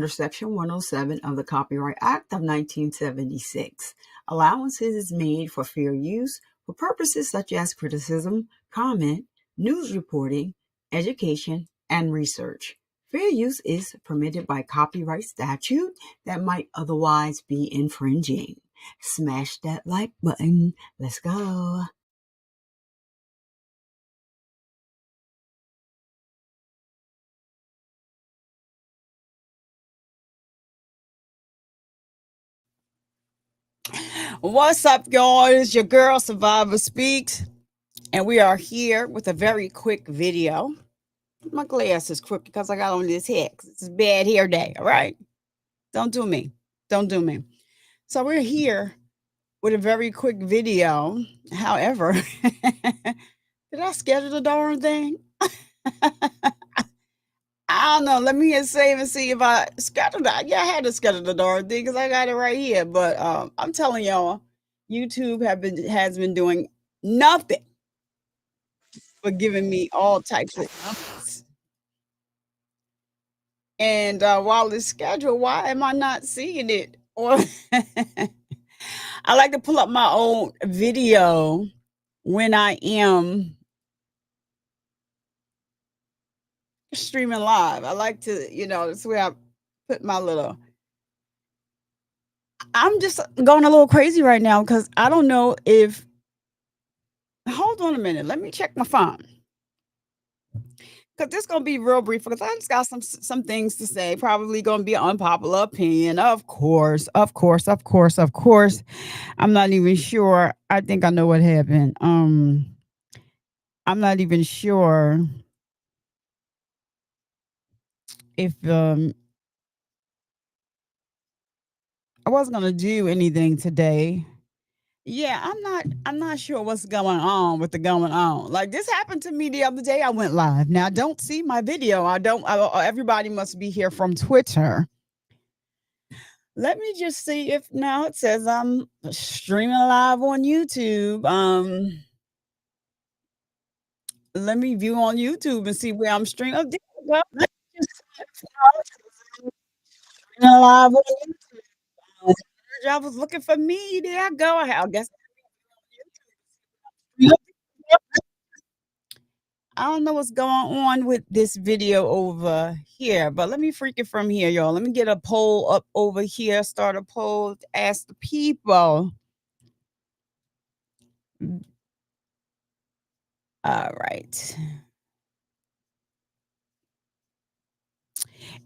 under Section 107 of the Copyright Act of 1976. Allowances is made for fair use for purposes such as criticism, comment, news reporting, education, and research. Fair use is permitted by copyright statute that might otherwise be infringing. Smash that like button. Let's go. What's up, y'all? It's your girl Survivor Speaks, and we are here with a very quick video. My glass is crooked because I got on this hat. It's a bad hair day, all right? Don't do me. Don't do me. So we're here with a very quick video. However, did I schedule the darn thing? I don't know. Let me hit save and see if I scheduled that. Yeah, I had to schedule the darn thing because I got it right here. But I'm telling y'all, YouTube has been doing nothing but giving me all types of numbers. And while it's scheduled, why am I not seeing it? Or I like to pull up my own video when I am streaming live. I like to, that's where I put my little. I'm just going a little crazy right now because I don't know if. Hold on a minute. Let me check my phone. Because this gonna be real brief because I just got some things to say. Probably gonna be an unpopular opinion. Of course, of course, of course, of course. I'm not even sure. I think I know what happened. I'm not even sure if I wasn't gonna do anything today. Yeah, I'm not sure what's going on with the going on. Like this happened to me the other day. I went live. Now I don't see my video. Everybody must be here from Twitter. Let me just see if now it says I'm streaming live on YouTube. Let me view on YouTube and see where I'm streaming. Oh, there you go. Let me just see if I'm streaming live on YouTube. I was looking for me. There I go. I guess I don't know what's going on with this video over here, but let me freak it from here, y'all. Let me get a poll up over here, start a poll, ask the people. All right.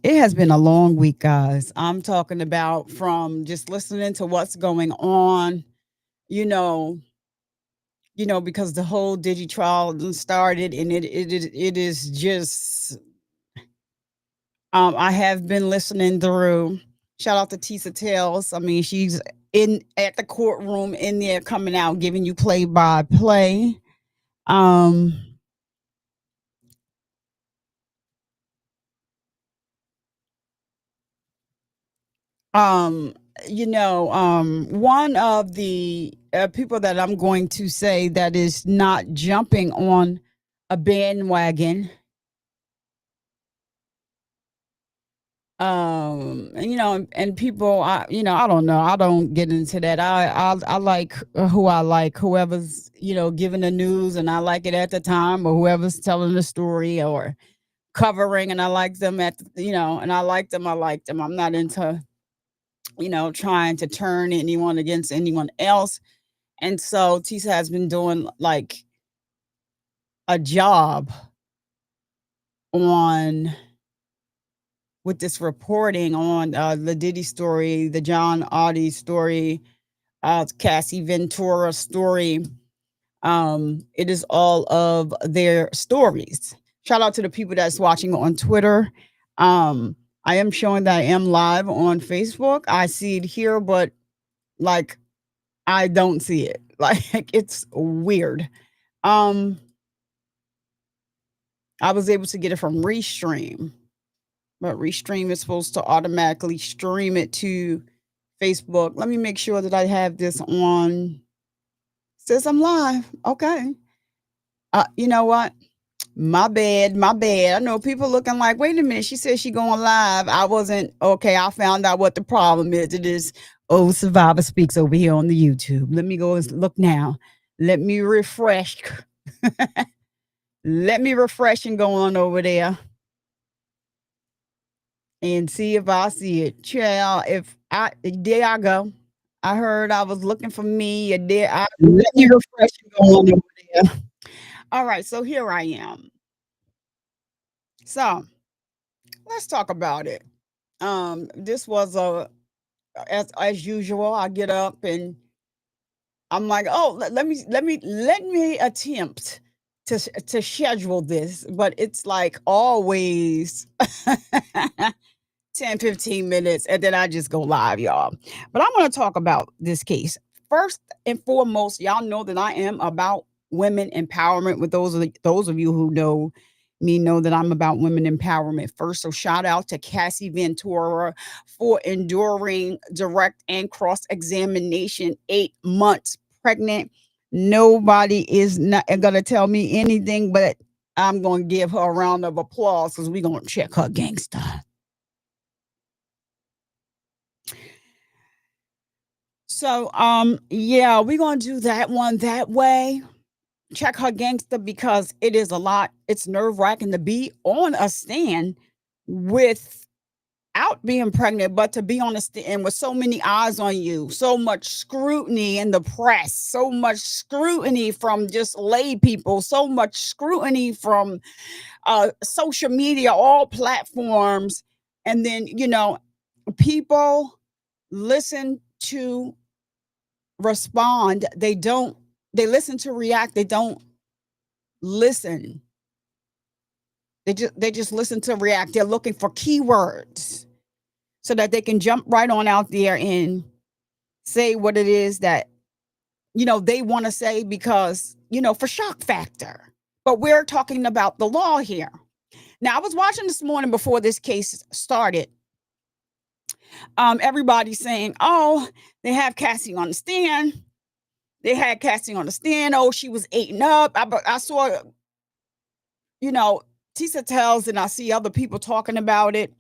It has been a long week, guys. I'm talking about from just listening to what's going on, you know, because the whole Diddy trial done started, and it is just. I have been listening through. Shout out to Tisa Tales. I mean, she's in at the courtroom in there, coming out, giving you play by play. Um, um, one of the people that I'm going to say that is not jumping on a bandwagon. And people, I don't know, I don't get into that. I like who I like, whoever's giving the news, and I like it at the time, or whoever's telling the story or covering, and I like them and I like them. I'm not into trying to turn anyone against anyone else. And so Tisa has been doing like a job on with this reporting on the Diddy story, the John Audie story, Cassie Ventura story. It is all of their stories. Shout out to the people that's watching on Twitter. I am showing that I am live on Facebook. I see it here, but like I don't see it. Like it's weird. I was able to get it from Restream, but Restream is supposed to automatically stream it to Facebook. Let me make sure that I have this on. Says I'm live. Okay. You know what? My bad, my bad. I know people looking like, wait a minute, she said she going live. I wasn't okay. I found out what the problem is. It is old Survivor Speaks over here on the YouTube. Let me go and look now. Let me refresh. Let me refresh and go on over there and see if I see it. Child, if I there I go. I heard I was looking for me. And there I let me refresh and go on over there. All right, so here I am. So let's talk about it. This was a as usual. I get up and I'm like, oh, let me attempt to schedule this, but it's like always 10, 15 minutes, and then I just go live, y'all. But I want to talk about this case. First and foremost, y'all know that I am about women empowerment. With those of you who know me know that I'm about women empowerment first. So shout out to Cassie Ventura for enduring direct and cross examination, 8 months pregnant. Nobody is not gonna tell me anything, but I'm gonna give her a round of applause because we're gonna check her gangster. So, yeah, we're gonna do that one that way. Check her gangster because it is a lot. It's nerve wracking to be on a stand without being pregnant, but to be on a stand with so many eyes on you, so much scrutiny in the press, so much scrutiny from just lay people, so much scrutiny from social media, all platforms, and then people listen to respond. They listen to react. They don't listen. They just listen to react. They're looking for keywords so that they can jump right on out there and say what it is that they want to say because for shock factor. But we're talking about the law here. Now I was watching this morning before this case started. Everybody's saying, oh, they have Cassie on the stand. They had Cassie on the stand. Oh, she was eating up. I saw, you know, Tisa tells, and I see other people talking about it.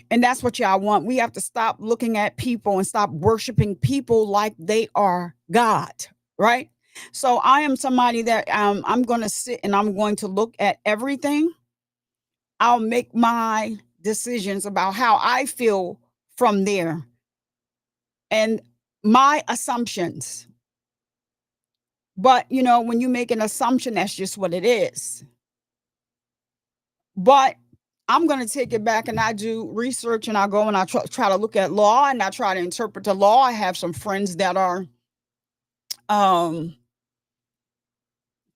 And that's what y'all want. We have to stop looking at people and stop worshiping people like they are God, right? So I am somebody that I'm going to sit and I'm going to look at everything. I'll make my decisions about how I feel from there and my assumptions. But, when you make an assumption, that's just what it is. But I'm going to take it back and I do research and I go and I try to look at law and I try to interpret the law. I have some friends that are um,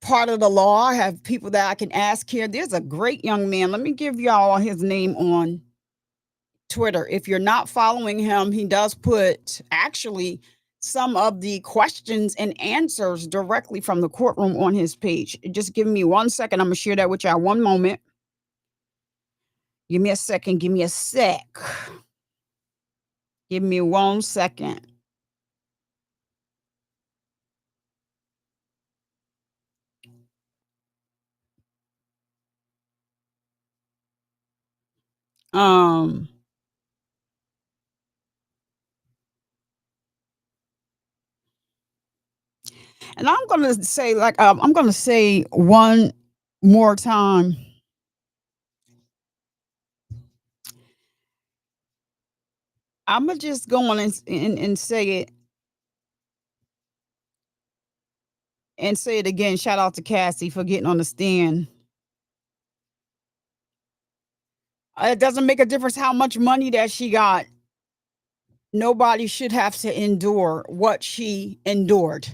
part of the law. I have people that I can ask here. There's a great young man. Let me give y'all his name on Twitter. If you're not following him, he does put actually some of the questions and answers directly from the courtroom on his page. Just give me 1 second. I'm going to share that with y'all. One moment. Give me a second. Give me a sec. Give me 1 second. Um, and I'm gonna say I'm gonna say one more time. I'm gonna just go on and say it again. Shout out to Cassie for getting on the stand. It doesn't make a difference how much money that she got. Nobody should have to endure what she endured.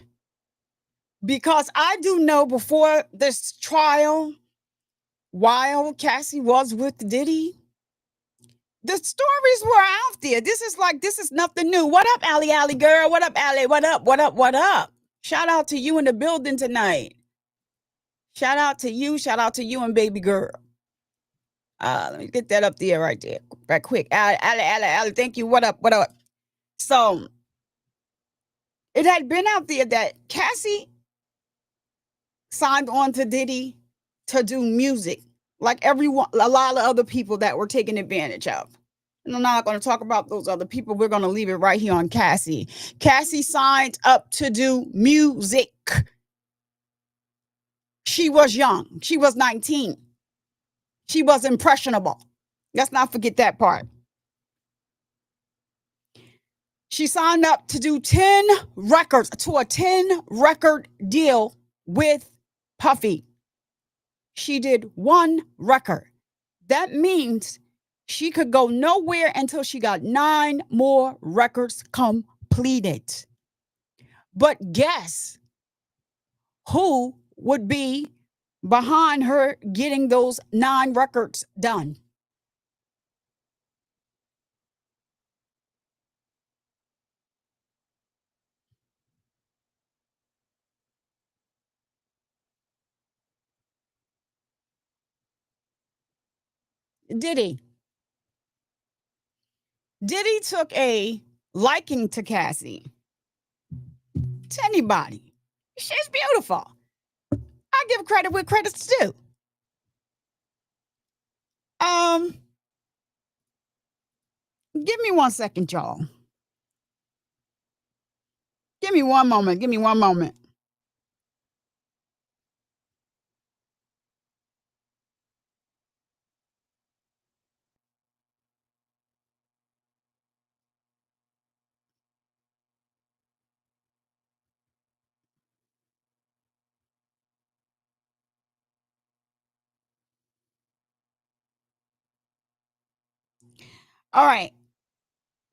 Because I do know before this trial, while Cassie was with Diddy, the stories were out there. This is nothing new. What up, Allie Allie girl? What up, Allie? What up? What up? What up? Shout out to you in the building tonight. Shout out to you. Shout out to you and baby girl. Let me get that up there right there. Right quick. Allie, thank you. What up? What up? So it had been out there that Cassie signed on to Diddy to do music like everyone, a lot of other people that were taken advantage of. And I'm not going to talk about those other people. We're going to leave it right here on Cassie. Cassie signed up to do music. She was young. She was 19. She was impressionable. Let's not forget that part. She signed up to do 10 records, to a 10 record deal with Puffy. She did one record. That means she could go nowhere until she got 9 more records completed. But guess who would be behind her getting those 9 records done? Diddy. Diddy took a liking to Cassie. To anybody. She's beautiful. I give credit where credit's due. Give me 1 second, y'all. Give me one moment. Give me one moment. All right.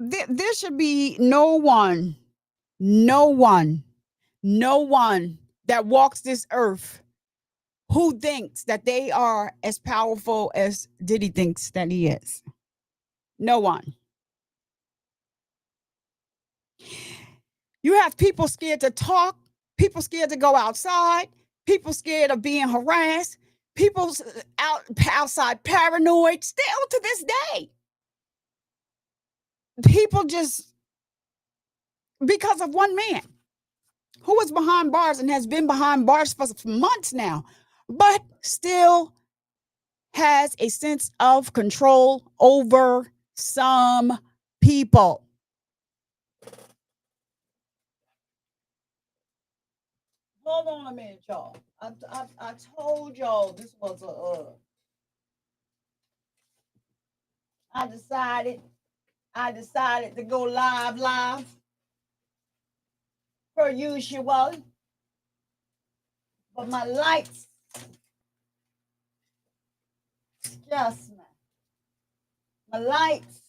There should be no one, no one, no one that walks this earth who thinks that they are as powerful as Diddy thinks that he is. No one. You have people scared to talk, people scared to go outside, people scared of being harassed, people outside paranoid still to this day. People just, because of one man who was behind bars and has been behind bars for months now, but still has a sense of control over some people. Hold on a minute, y'all. I told y'all this was a. I decided to go live per usual, but my lights just my lights.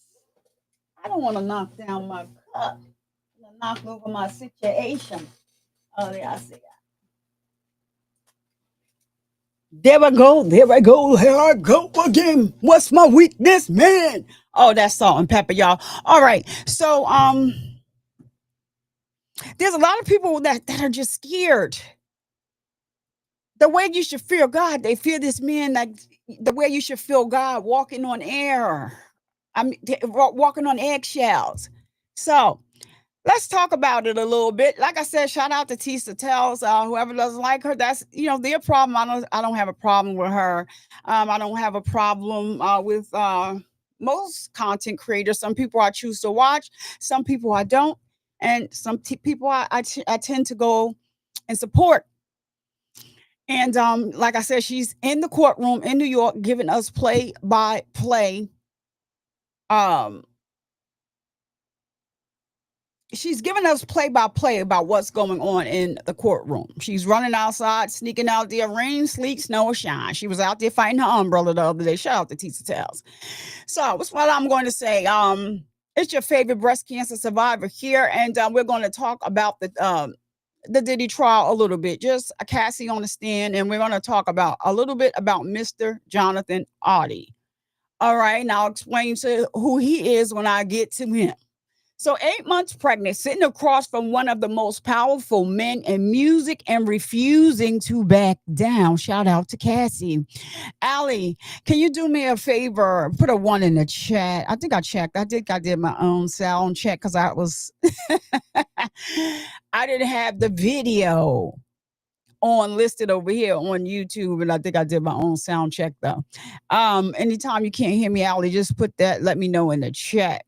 I don't want to knock down my cup. I'm gonna knock over my situation. Oh, yeah, I see that. There I go, there I go, here I go again. What's my weakness, man? Oh, that's salt and pepper, y'all. All right. So there's a lot of people that are just scared. The way you should fear God, they fear this man like the way you should feel God walking on air. I mean walking on eggshells. So let's talk about it a little bit. Like I said, shout out to Tisa Tells. Whoever doesn't like her, that's their problem. I don't have a problem with her. I don't have a problem with most content creators. Some people I choose to watch, some people I don't, and some people I tend to go and support. And like I said, she's in the courtroom in New York giving us play by play. She's giving us play by play about what's going on in the courtroom. She's running outside, sneaking out there, rain, sleet, snow, or shine. She was out there fighting her umbrella the other day. Shout out to Tisa Tells. So what's what I'm going to say? It's your favorite breast cancer survivor here, and we're going to talk about the Diddy trial a little bit, just a Cassie on the stand, and we're going to talk about a little bit about Mr. Jonathan Audie. All right, and I'll explain to who he is when I get to him. So 8 months pregnant, sitting across from one of the most powerful men in music and refusing to back down. Shout out to Cassie. Allie, can you do me a favor? Put a 1 in the chat. I think I checked. I did my own sound check because I was I didn't have the video on listed over here on YouTube, and I think I did my own sound check though. Anytime you can't hear me, Ali, just put that. Let me know in the chat.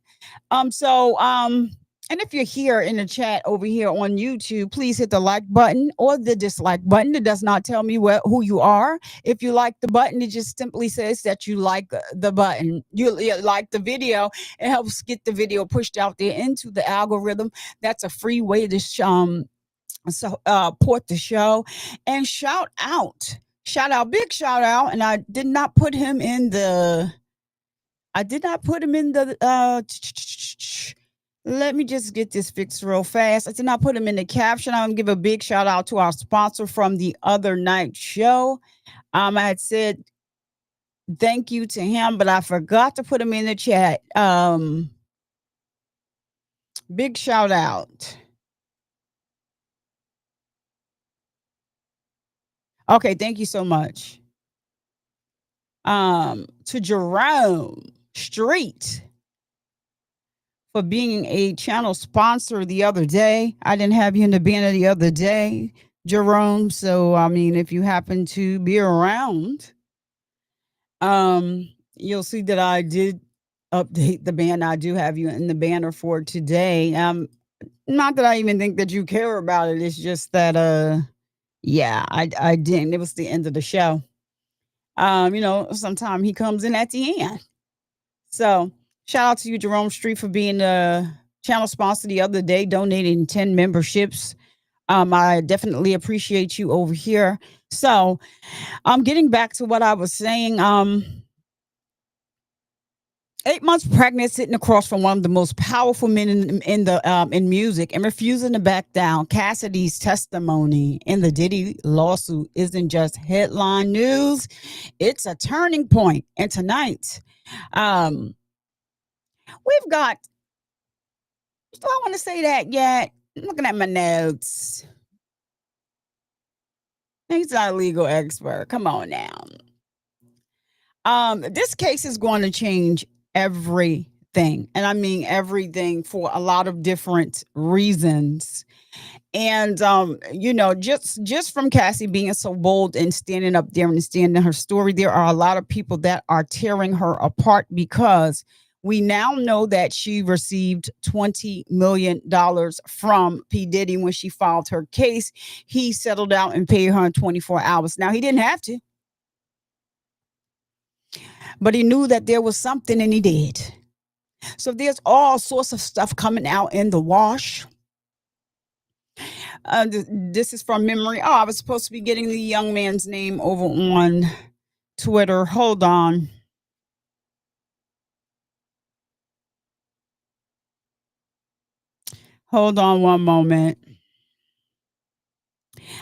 And if you're here in the chat over here on YouTube, please hit the like button or the dislike button. It does not tell me who you are. If you like the button, it just simply says that you like the button. You like the video. It helps get the video pushed out there into the algorithm. That's a free way to support the show and shout out, big shout out. And I did not put him in the I did not put him in the let me just get this fixed real fast. I did not put him in the caption. I'm gonna give a big shout out to our sponsor from the other night show. I had said thank you to him, but I forgot to put him in the chat. Big shout out. Okay, thank you so much. To Jerome Street for being a channel sponsor the other day. I didn't have you in the banner the other day, Jerome. So I mean, if you happen to be around, you'll see that I did update the banner. I do have you in the banner for today. Not that I even think that you care about it. It's just that yeah, I didn't. It was the end of the show. Sometimes he comes in at the end. So shout out to you, Jerome Street, for being the channel sponsor the other day, donating 10 memberships. I definitely appreciate you over here. So I'm getting back to what I was saying. 8 months pregnant, sitting across from one of the most powerful men in music and refusing to back down. Cassidy's testimony in the Diddy lawsuit isn't just headline news; it's a turning point. And tonight, we've got. Do I want to say that yet? I'm looking at my notes. He's not a legal expert. Come on now. This case is going to change everything, and I mean everything for a lot of different reasons. And just from Cassie being so bold and standing up there and standing her story, there are a lot of people that are tearing her apart because we now know that she received $20 million from P. Diddy when she filed her case. He settled out and paid her in 24 hours. Now, he didn't have to, but he knew that there was something and he did. So there's all sorts of stuff coming out in the wash. This is from memory. Oh, I was supposed to be getting the young man's name over on Twitter. Hold on. Hold on one moment.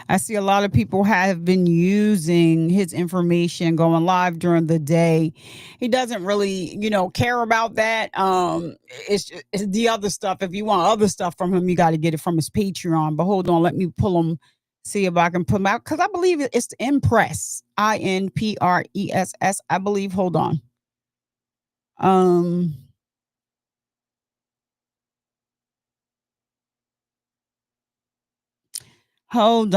I see a lot of people have been using his information going live during the day. He doesn't really, care about that. It's the other stuff. If you want other stuff from him, you got to get it from his Patreon. But hold on, let me pull him, see if I can pull him out because I believe it's Impress, INPRESS. I believe. Hold on. Hold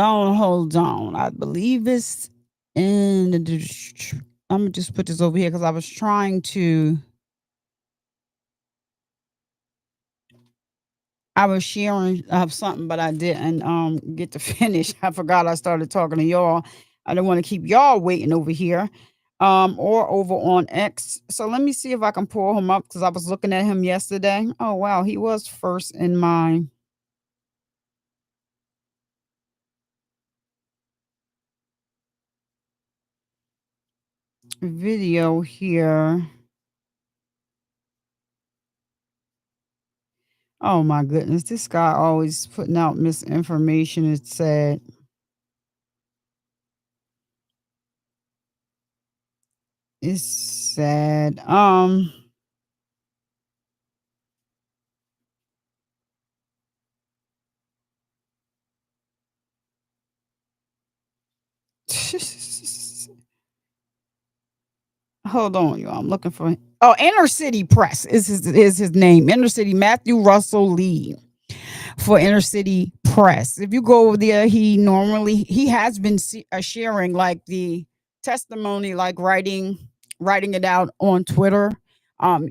on. I believe it's in the. I'm gonna just put this over here because I was trying to. I was sharing something, but I didn't get to finish. I forgot I started talking to y'all. I don't want to keep y'all waiting over here, or over on X. So let me see if I can pull him up because I was looking at him yesterday. Oh wow, he was first in my video here. Oh my goodness, this guy always putting out misinformation. It said it's sad. Hold on, y'all. I'm looking for. Oh, Inner City Press is his name. Inner City Matthew Russell Lee for Inner City press. If you go over there, he has been sharing like the testimony, like writing it out on Twitter.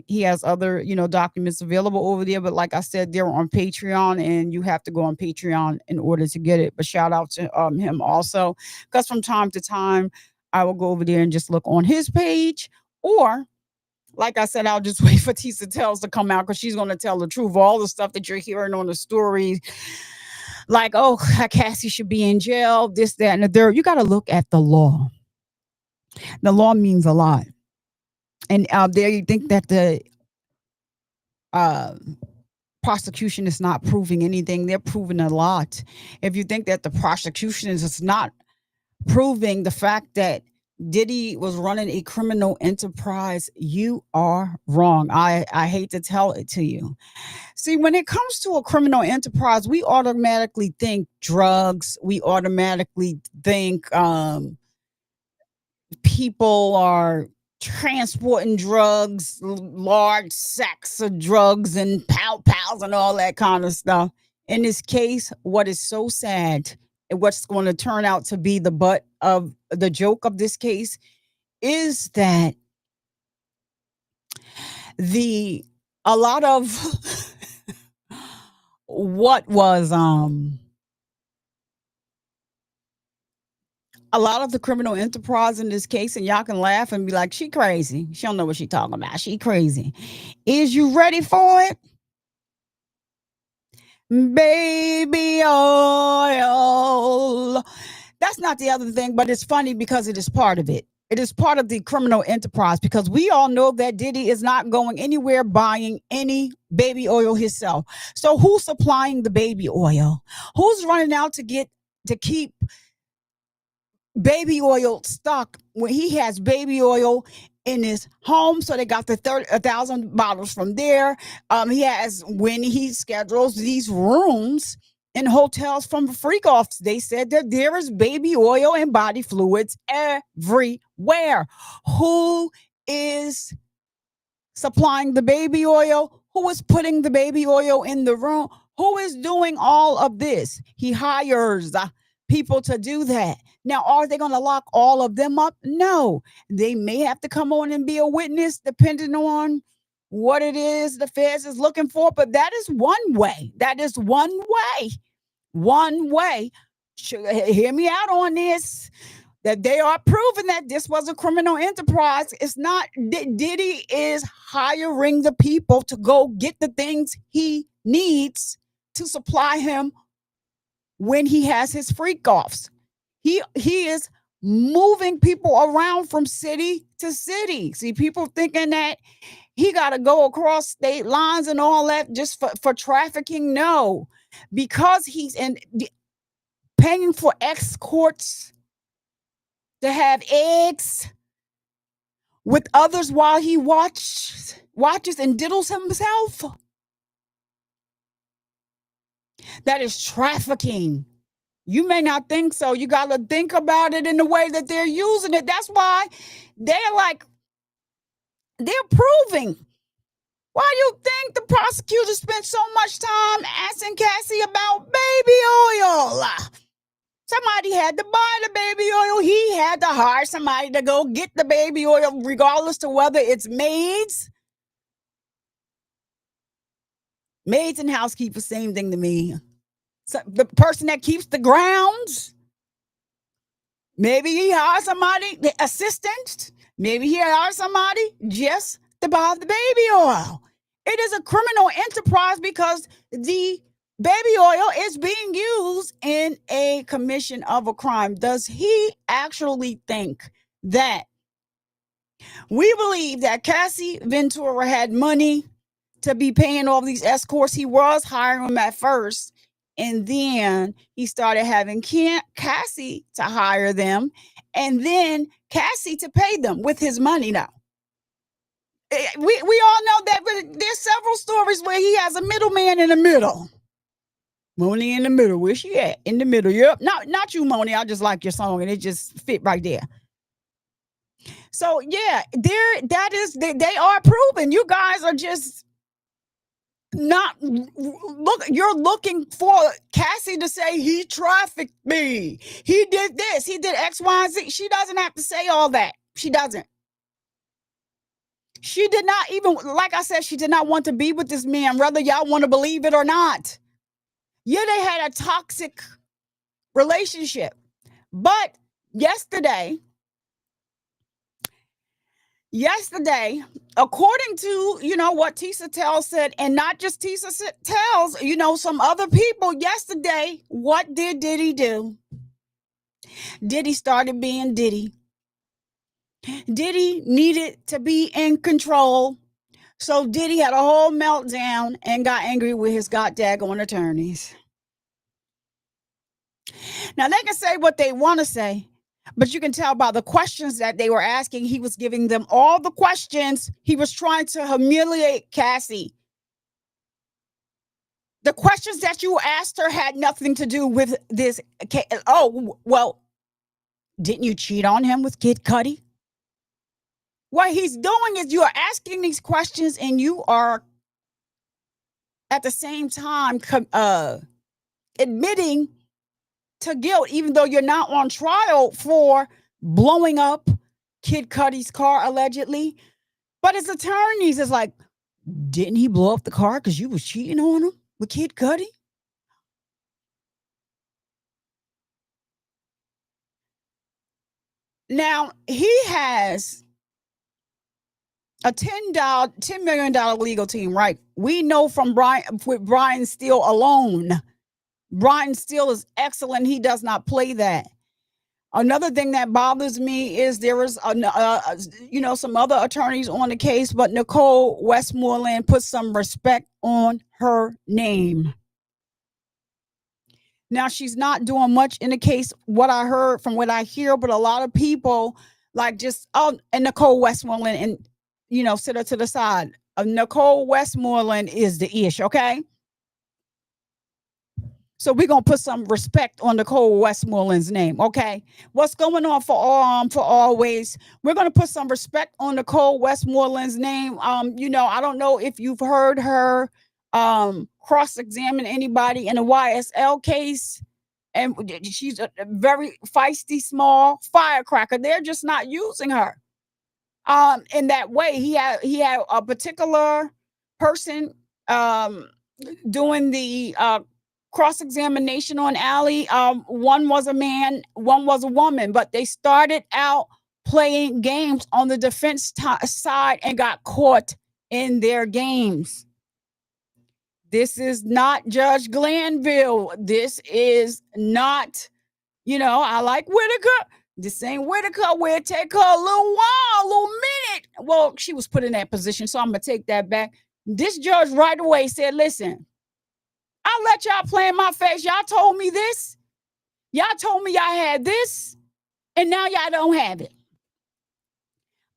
He has other documents available over there, but like I said, they're on Patreon, and you have to go on Patreon in order to get it. But shout out to him also, because from time to time I will go over there and just look on his page, or like I said, I'll just wait for Tisa Tells to come out because she's going to tell the truth. All the stuff that you're hearing on the stories, like, oh, Cassie should be in jail, this, that, and the third. You got to look at the law. The law means a lot. And there you think that the uh, prosecution is not proving anything. They're proving a lot. If you think that the prosecution is not proving the fact that Diddy was running a criminal enterprise, you are wrong. I hate to tell it to you. See, when it comes to a criminal enterprise, we automatically think drugs. We automatically think people are transporting drugs, large sacks of drugs and pals and all that kind of stuff. In this case, what is so sad and what's going to turn out to be the butt of the joke of this case is that the a lot of what was a lot of the criminal enterprise in this case, and y'all can laugh and be like, she crazy. She don't know what she talking about. She crazy. Is you ready for it? Baby oil. That's not the other thing, but it's funny because it is part of it. It is part of the criminal enterprise because we all know that Diddy is not going anywhere buying any baby oil himself. So who's supplying the baby oil? Who's running out to keep baby oil stock when he has baby oil in his home? So they got the 1,000 bottles from there. He has, when he schedules these rooms in hotels from freak offs, they said that there is baby oil and body fluids everywhere. Who is supplying the baby oil? Who is putting the baby oil in the room? Who is doing all of this? He hires people to do that. Now, are they going to lock all of them up? No. They may have to come on and be a witness depending on what it is the feds is looking for, but that is one way. That is one way. One way. Hear me out on this. That they are proving that this was a criminal enterprise. It's not. Diddy is hiring the people to go get the things he needs to supply him when he has his freak offs. He is moving people around from city to city. See, people thinking that he got to go across state lines and all that just for trafficking. No, because he's paying for escorts to have eggs with others while he watches and diddles himself. That is trafficking. You may not think so. You got to think about it in the way that they're using it. That's why they're proving. Why do you think the prosecutor spent so much time asking Cassie about baby oil? Somebody had to buy the baby oil. He had to hire somebody to go get the baby oil, regardless to whether it's maids. Maids and housekeepers, same thing to me. So the person that keeps the grounds, maybe he hired somebody, the assistant. Maybe he hired somebody just to buy the baby oil. It is a criminal enterprise because the baby oil is being used in a commission of a crime. Does he actually think that we believe that Cassie Ventura had money to be paying all these escorts? He was hiring them at first, and then he started having Cassie to hire them, and then Cassie to pay them with his money now. We all know that, but there's several stories where he has a middleman in the middle. Moni in the middle. Where she at? In the middle. Yep. Not you, Moni. I just like your song and it just fit right there. So yeah, they are proven. You guys are just Not look, you're looking for Cassie to say he trafficked me. He did this, he did X, Y, and Z. She doesn't have to say all that. She doesn't. She did not even, like I said, she did not want to be with this man, whether y'all want to believe it or not. Yeah, they had a toxic relationship. But yesterday, according to what Tisa Tells said, and not just Tisa Tells, some other people yesterday, what did Diddy do? Diddy started being Diddy. Diddy needed to be in control. So Diddy had a whole meltdown and got angry with his goddamn attorneys. Now they can say what they want to say, but you can tell by the questions that they were asking, he was giving them all the questions. He was trying to humiliate Cassie. The questions that you asked her had nothing to do with this. Oh, well, didn't you cheat on him with Kid Cudi? What he's doing is you are asking these questions and you are at the same time admitting to guilt, even though you're not on trial for blowing up Kid Cudi's car allegedly. But his attorneys is like, didn't he blow up the car because you was cheating on him with Kid Cudi? Now he has a $10 million legal team, right? We know from Brian Steele alone. Brian Steele is excellent. He does not play that. Another thing that bothers me is there is, some other attorneys on the case, but Nicole Westmoreland put some respect on her name. Now, she's not doing much in the case, what I heard from what I hear, but a lot of people and Nicole Westmoreland, and, sit her to the side. Nicole Westmoreland is the ish, okay? So we're gonna put some respect on Nicole Westmoreland's name, okay? What's going on for always? We're gonna put some respect on Nicole Westmoreland's name. I don't know if you've heard her cross-examine anybody in a YSL case, and she's a very feisty, small firecracker. They're just not using her in that way. He had a particular person doing the cross-examination on Allie. One was a man, one was a woman, but they started out playing games on the defense side and got caught in their games. This is not Judge Glanville. This is not, I like Whitaker. This ain't Whitaker where it take her a little while, a little minute. Well, she was put in that position, so I'm going to take that back. This judge right away said, listen, I'll let y'all play in my face. Y'all told me this. Y'all told me y'all had this, and now y'all don't have it.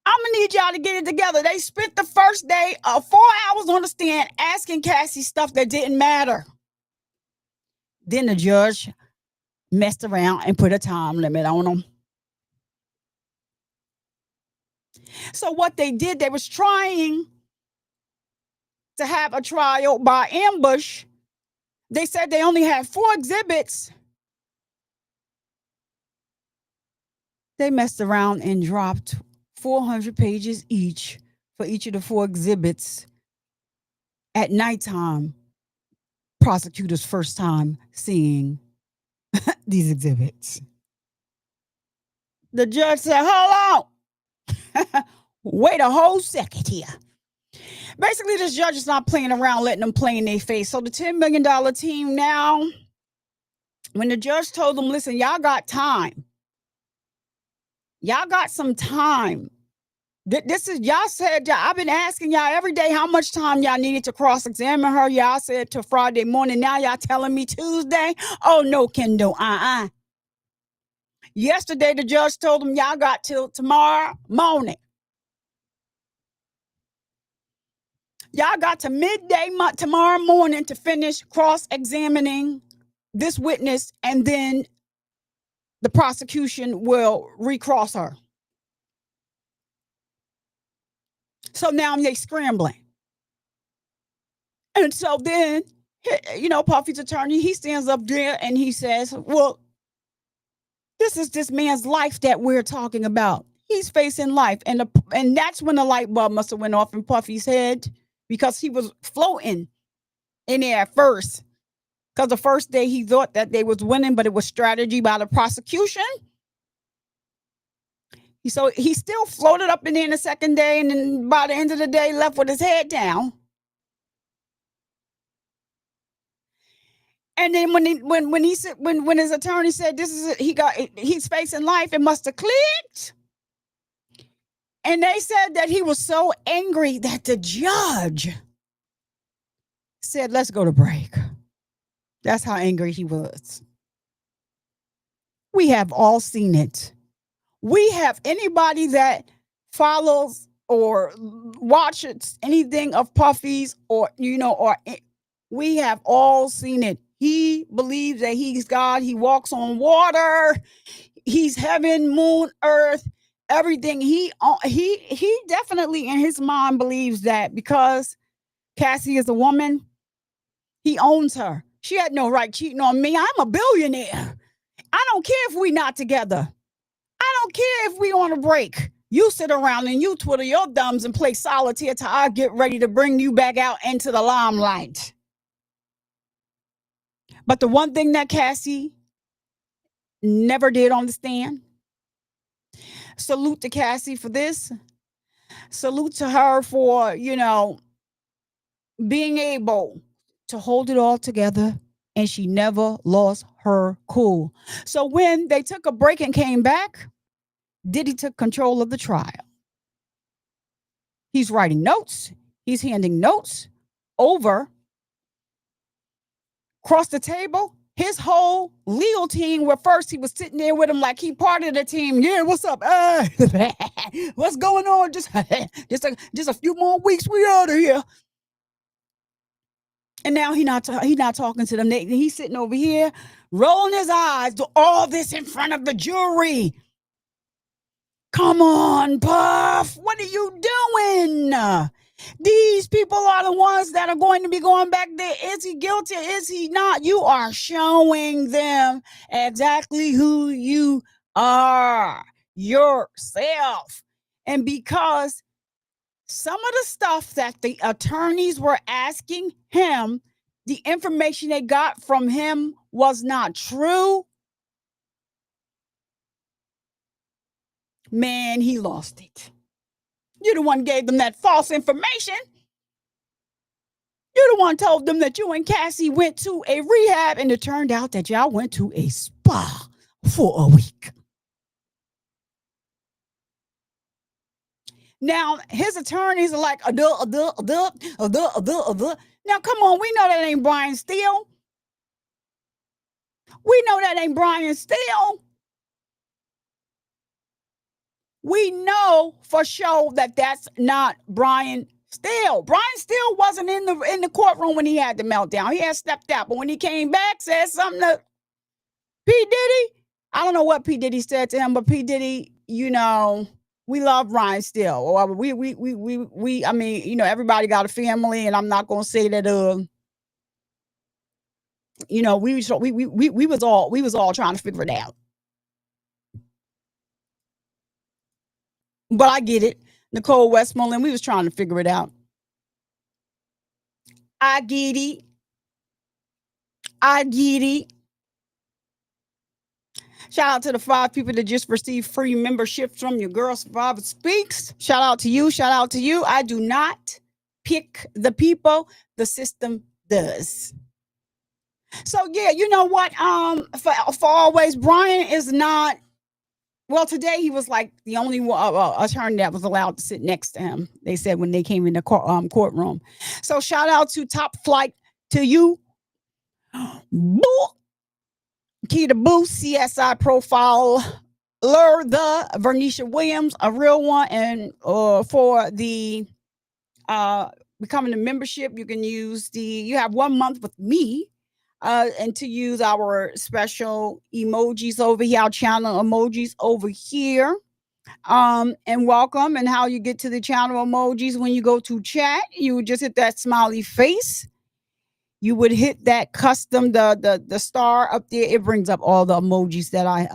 I'm going to need y'all to get it together. They spent the first day 4 hours on the stand asking Cassie stuff that didn't matter. Then the judge messed around and put a time limit on them. So what they did, they was trying to have a trial by ambush. They said they only had 4 exhibits. They messed around and dropped 400 pages each for each of the 4 exhibits at nighttime. Prosecutors' first time seeing these exhibits. The judge said, hold on. Wait a whole second here. Basically, this judge is not playing around, letting them play in their face. So the $10 million team now, when the judge told them, listen, y'all got time. Y'all got some time. This is, y'all said, I've been asking y'all every day how much time y'all needed to cross-examine her. Y'all said till Friday morning. Now y'all telling me Tuesday? Oh, no, Kendall, Yesterday, the judge told them y'all got till tomorrow morning. Y'all got to midday tomorrow morning to finish cross-examining this witness, and then the prosecution will recross her. So now they scrambling. And so then, Puffy's attorney, he stands up there and he says, well, this is this man's life that we're talking about. He's facing life. And that's when the light bulb must have went off in Puffy's head, because he was floating in there at first. Because the first day he thought that they was winning, but it was strategy by the prosecution. So he still floated up in there in the second day, and then by the end of the day left with his head down. And then when his attorney said he's facing life, it must have clicked. And they said that he was so angry that the judge said, let's go to break. That's how angry he was. We have all seen it. We have anybody that follows or watches anything of Puffy's, or we have all seen it. He believes that he's God. He walks on water. He's heaven, moon, earth, everything. He definitely in his mind believes that because Cassie is a woman, he owns her. She had no right cheating on me. I'm a billionaire. I don't care if we're not together. I don't care if we on a break. You sit around and you twiddle your thumbs and play solitaire till I get ready to bring you back out into the limelight. But the one thing that Cassie never did understand, salute to Cassie for this. Salute to her for, being able to hold it all together, and she never lost her cool. So when they took a break and came back, Diddy took control of the trial. He's writing notes. He's handing notes over across the table. His whole legal team, where first he was sitting there with him like he part of the team. Yeah, what's up? What's going on? Just a few more weeks, we out of here. And now he's not talking to them. He's sitting over here, rolling his eyes, do all this in front of the jury. Come on, Puff. What are you doing? These people are the ones that are going to be going back there. Is he guilty? Is he not? You are showing them exactly who you are, yourself. And because some of the stuff that the attorneys were asking him, the information they got from him was not true, man, he lost it. You're the one gave them that false information. You're the one told them that you and Cassie went to a rehab, and it turned out that y'all went to a spa for a week. Now, his attorneys are like, Now, come on, we know that ain't Brian Steele. We know that ain't Brian Steele. We know for sure that that's not Brian Steele. Brian Steele wasn't in the courtroom when he had the meltdown. He had stepped out, but when he came back, said something to P. Diddy. I don't know what P. Diddy said to him, but P. Diddy, we love Brian Steele. Or I mean, everybody got a family, and I'm not gonna say that we was all trying to figure it out. But I get it. Nicole Westmoreland, we was trying to figure it out. I get it. Shout out to the 5 people that just received free membership from your girl Survivor Speaks. Shout out to you. I do not pick the people. The system does. So yeah, you know what? For always, Brian is not. Well, today he was like the only attorney that was allowed to sit next to him. They said when they came in the courtroom. So shout out to Top Flight to you. Keita Boo, CSI profile. The Vernisha Williams, a real one. And for the becoming a membership, you can use you have 1 month with me. And to use our special emojis over here, our channel emojis over here. And welcome. And how you get to the channel emojis: when you go to chat, you just hit that smiley face you would hit that custom the star up there. It brings up all the emojis that I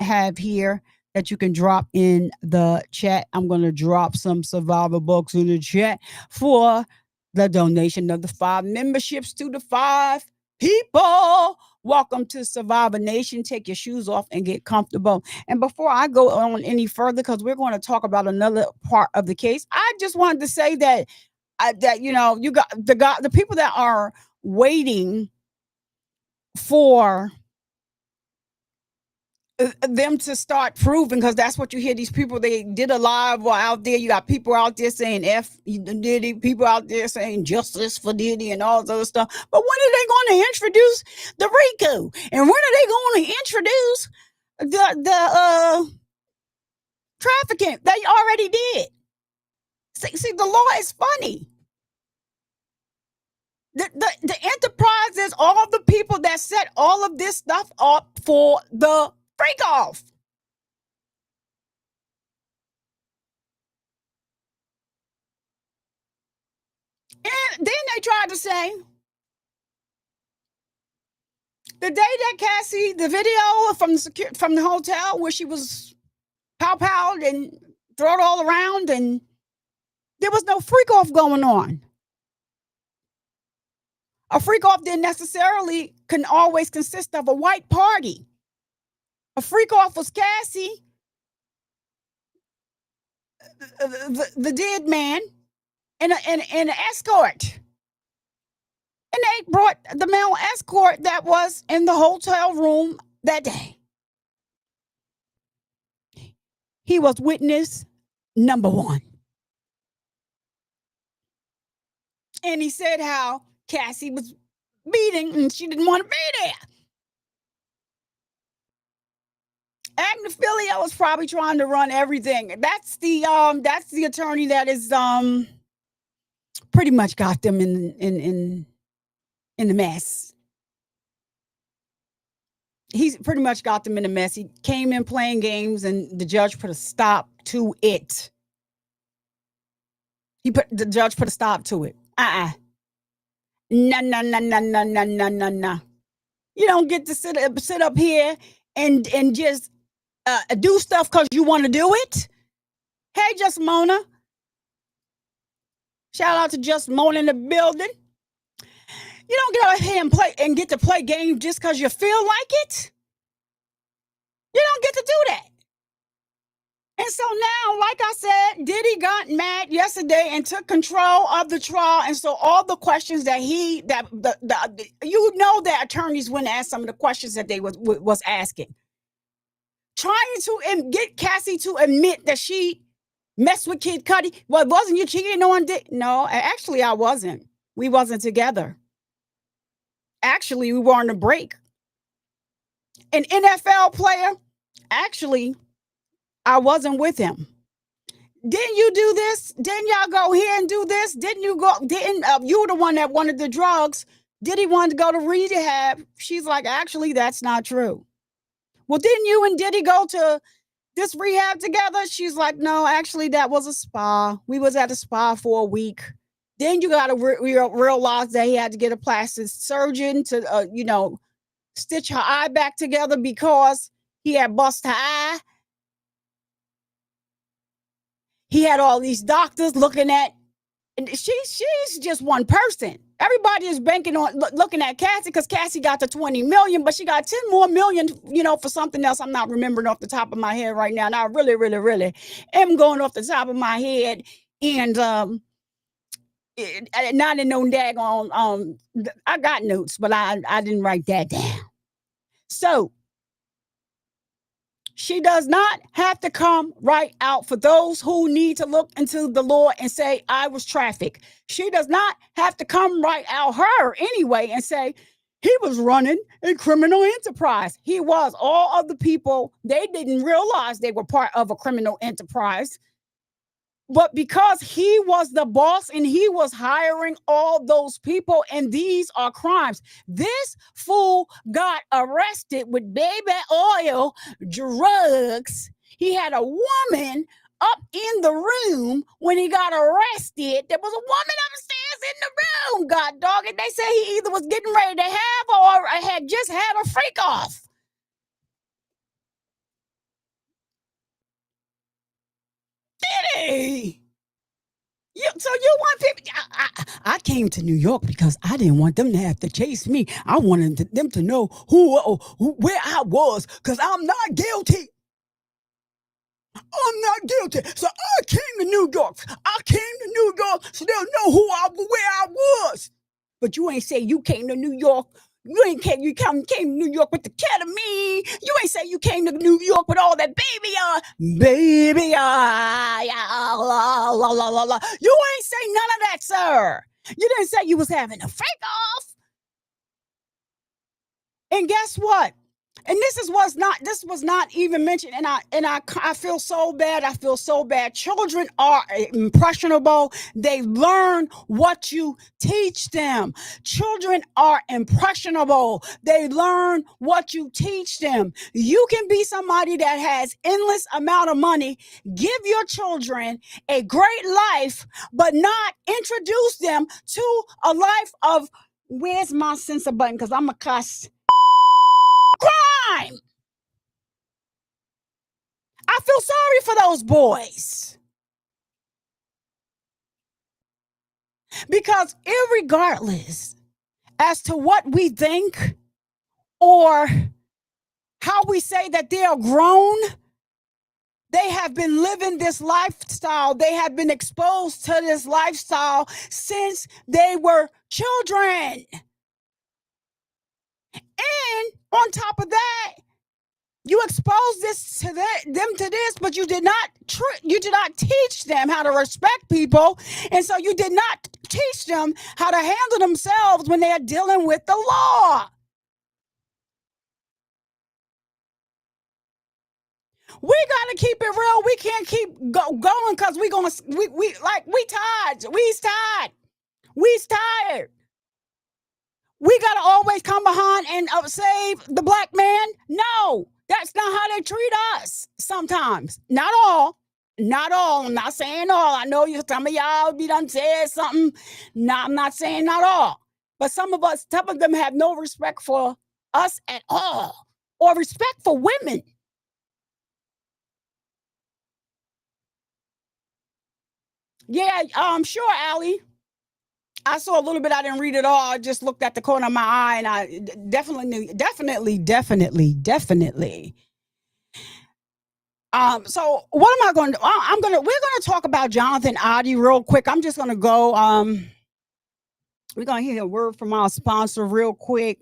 have here that you can drop in the chat. I'm going to drop some survivor books in the chat for the donation of the 5 memberships to the 5 people. Welcome to Survivor Nation. Take your shoes off and get comfortable. And before I go on any further, because we're going to talk about another part of the case, I just wanted to say that you got the people that are waiting for them to start proving, because that's what you hear. These people, they did a live out there. You got people out there saying F Diddy, people out there saying justice for Diddy and all this other stuff. But when are they going to introduce the RICO? And when are they going to introduce the trafficking? They already did. See, the law is funny. The enterprise is all the people that set all of this stuff up for the break off. And then they tried to say the day that Cassie, the video from the hotel where she was pow and throw it all around, and there was no freak off going on. A freak off didn't necessarily can always consist of a white party. A freak off was Cassie, the dead man, and an escort. And they brought the male escort that was in the hotel room that day. He was witness number 1. And he said how Cassie was beating and she didn't want to be there. Agnophilia was probably trying to run everything. That's the attorney that is pretty much got them in the mess. He's pretty much got them in a mess. He came in playing games, and the judge put a stop to it. The judge put a stop to it. No. You don't get to sit up here and just do stuff because you want to do it. Hey, Just Mona. Shout out to Just Mona in the building. You don't get out here and play and get to play games just because you feel like it. You don't get to do that. And so now, like I said, Diddy got mad yesterday and took control of the trial. And so all the questions that that attorneys wouldn't ask some of the questions that they was asking. Trying to get Cassie to admit that she messed with Kid Cudi. Well, wasn't you cheating on Diddy? No, actually I wasn't. We wasn't together. Actually, we were on a break. An NFL player, actually, I wasn't with him. Didn't you do this? Didn't y'all go here and do this? Didn't you go? You were the one that wanted the drugs? Diddy wanted to go to rehab? She's like, actually, that's not true. Well, didn't you and Diddy go to this rehab together? She's like, no, actually, that was a spa. We was at a spa for a week. Then you got to realize that he had to get a plastic surgeon to, stitch her eye back together because he had bust her eye. He had all these doctors looking at, and she's just one person. Everybody is banking on looking at Cassie because Cassie got the 20 million, but she got 10 more million, for something else I'm not remembering off the top of my head right now. And I really, really, really am going off the top of my head. And not in no daggone, I got notes, but I didn't write that down. So she does not have to come right out. For those who need to look into the law and say, I was trafficked. She does not have to come right out her anyway and say, he was running a criminal enterprise. He was. All of the people, they didn't realize they were part of a criminal enterprise. But because he was the boss and he was hiring all those people, and these are crimes. This fool got arrested with baby oil, drugs. He had a woman up in the room when he got arrested. There was a woman upstairs in the room, God dog it. They said he either was getting ready to have or had just had a freak off. Diddy! So you want people? I came to New York because I didn't want them to have to chase me. I wanted them to know where I was, because I'm not guilty. I'm not guilty. So I came to New York. I came to New York so they'll know where I was. But you ain't say you came to New York. You ain't came to New York with the ketamine. You ain't say you came to New York with all that la, la, la, la. You ain't say none of that, sir. You didn't say you was having a fake off. And guess what? And this was not even mentioned, and I feel so bad. I feel so bad. Children are impressionable. They learn what you teach them. Children are impressionable. They learn what you teach them. You can be somebody that has endless amount of money, give your children a great life, but not introduce them to a life of, where's my censor button, because I'm a cuss, crime. I feel sorry for those boys. Because irregardless as to what we think or how we say that they are grown, they have been living this lifestyle. They have been exposed to this lifestyle since they were children. And on top of that, you expose them to this, but you did not teach them how to respect people, and so you did not teach them how to handle themselves when they are dealing with the law. We gotta keep it real. We can't keep going because we tired. We's tired. We's tired. We gotta always come behind and save the black man. No, that's not how they treat us. Sometimes, not all. Not all. I'm not saying all. I know some of y'all be done said something. No, I'm not saying not all. But some of them have no respect for us at all, or respect for women. Yeah, I'm sure, Allie. I saw a little bit. I didn't read it all. I just looked at the corner of my eye, and I definitely. So what am I going to do? We're going to talk about Jonathan Oddie real quick. I'm just going to go. We're going to hear a word from our sponsor real quick,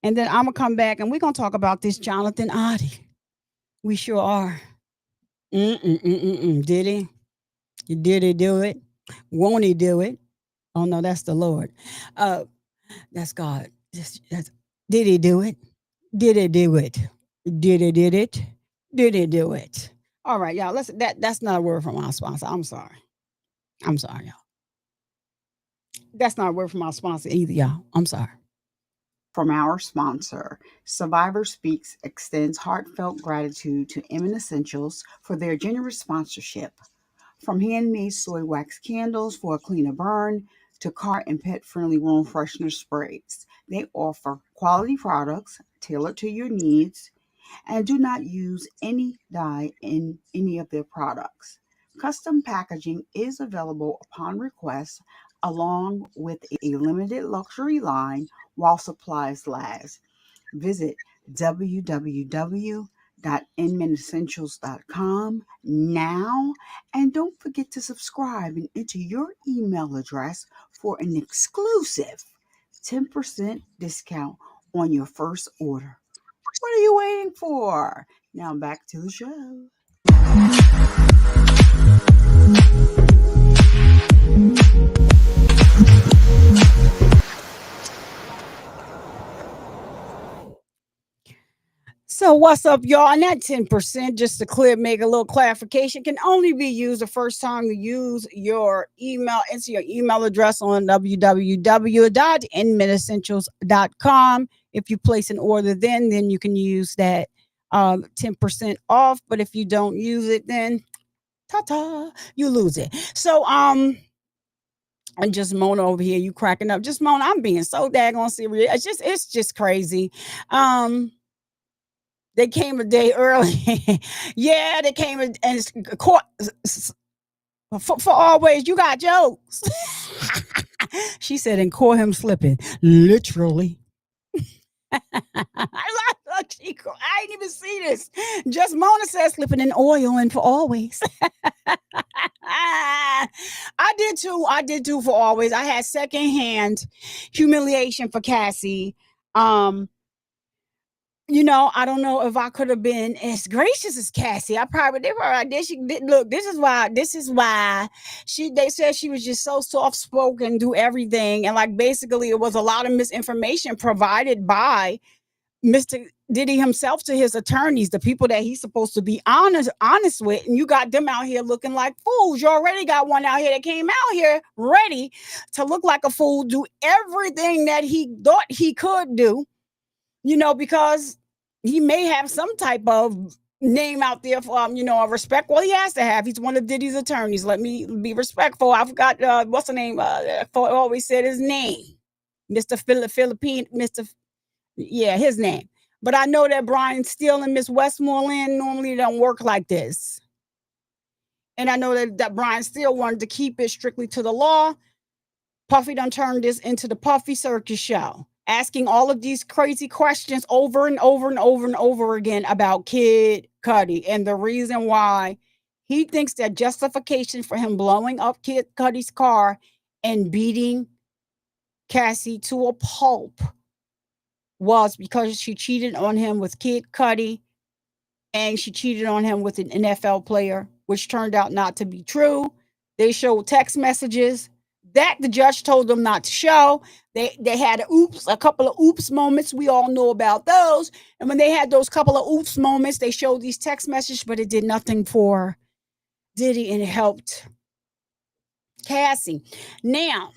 and then I'm going to come back and we're going to talk about this Jonathan Oddie. We sure are. Did he? Did he do it? Won't he do it? Oh no, that's the Lord. That's God. Did he do it? Did he do it? Did he did it? Did he do it? All right, y'all. That's not a word from our sponsor. I'm sorry. I'm sorry, y'all. That's not a word from our sponsor either, y'all. I'm sorry. From our sponsor, Survivor Speaks extends heartfelt gratitude to Emin Essentials for their generous sponsorship. From handmade soy wax candles for a cleaner burn to car and pet friendly room freshener sprays, they offer quality products tailored to your needs and do not use any dye in any of their products. Custom packaging is available upon request, along with a limited luxury line while supplies last. Visit www.inmanessentials.com now, and don't forget to subscribe and enter your email address for an exclusive 10% discount on your first order. What are you waiting for? Now back to the show. So what's up, y'all? And that 10%, just to make a little clarification, can only be used the first time you use your email, enter your email address on www.inmanessentials.com. If you place an order then you can use that 10% off. But if you don't use it, then ta-ta, you lose it. So And just Mona over here, you cracking up. Just Mona, I'm being so daggone serious. It's just crazy. Um, they came a day early. Yeah, they came and caught for always. You got jokes. She said, and caught him slipping, literally. Look, I ain't even see this. Just Mona said slipping in oil and for always. I did too. I did too for always. I had secondhand humiliation for Cassie. Um, I don't know if I could have been as gracious as Cassie. I probably they were. Did she did, look? This is why. This is why she. They said she was just so soft spoken, do everything, and like basically it was a lot of misinformation provided by Mr. Diddy himself to his attorneys, the people that he's supposed to be honest with, and you got them out here looking like fools. You already got one out here that came out here ready to look like a fool, do everything that he thought he could do, because he may have some type of name out there for a respect. Well, he has to have. He's one of Diddy's attorneys. Let me be respectful. I forgot what's the name. I always said his name, Mr. Philippine, Mr. Yeah, his name. But I know that Brian Steele and Miss Westmoreland normally don't work like this. And I know that Brian Steele wanted to keep it strictly to the law. Puffy done turned this into the Puffy Circus show, asking all of these crazy questions over and over and over and over again about Kid Cudi. And the reason why he thinks that justification for him blowing up Kid Cudi's car and beating Cassie to a pulp was because she cheated on him with Kid Cudi and she cheated on him with an NFL player, which turned out not to be true. They showed text messages that the judge told them not to show. They had a couple of oops moments. We all know about those. And when they had those couple of oops moments, they showed these text messages, but it did nothing for Diddy and it helped Cassie. Now,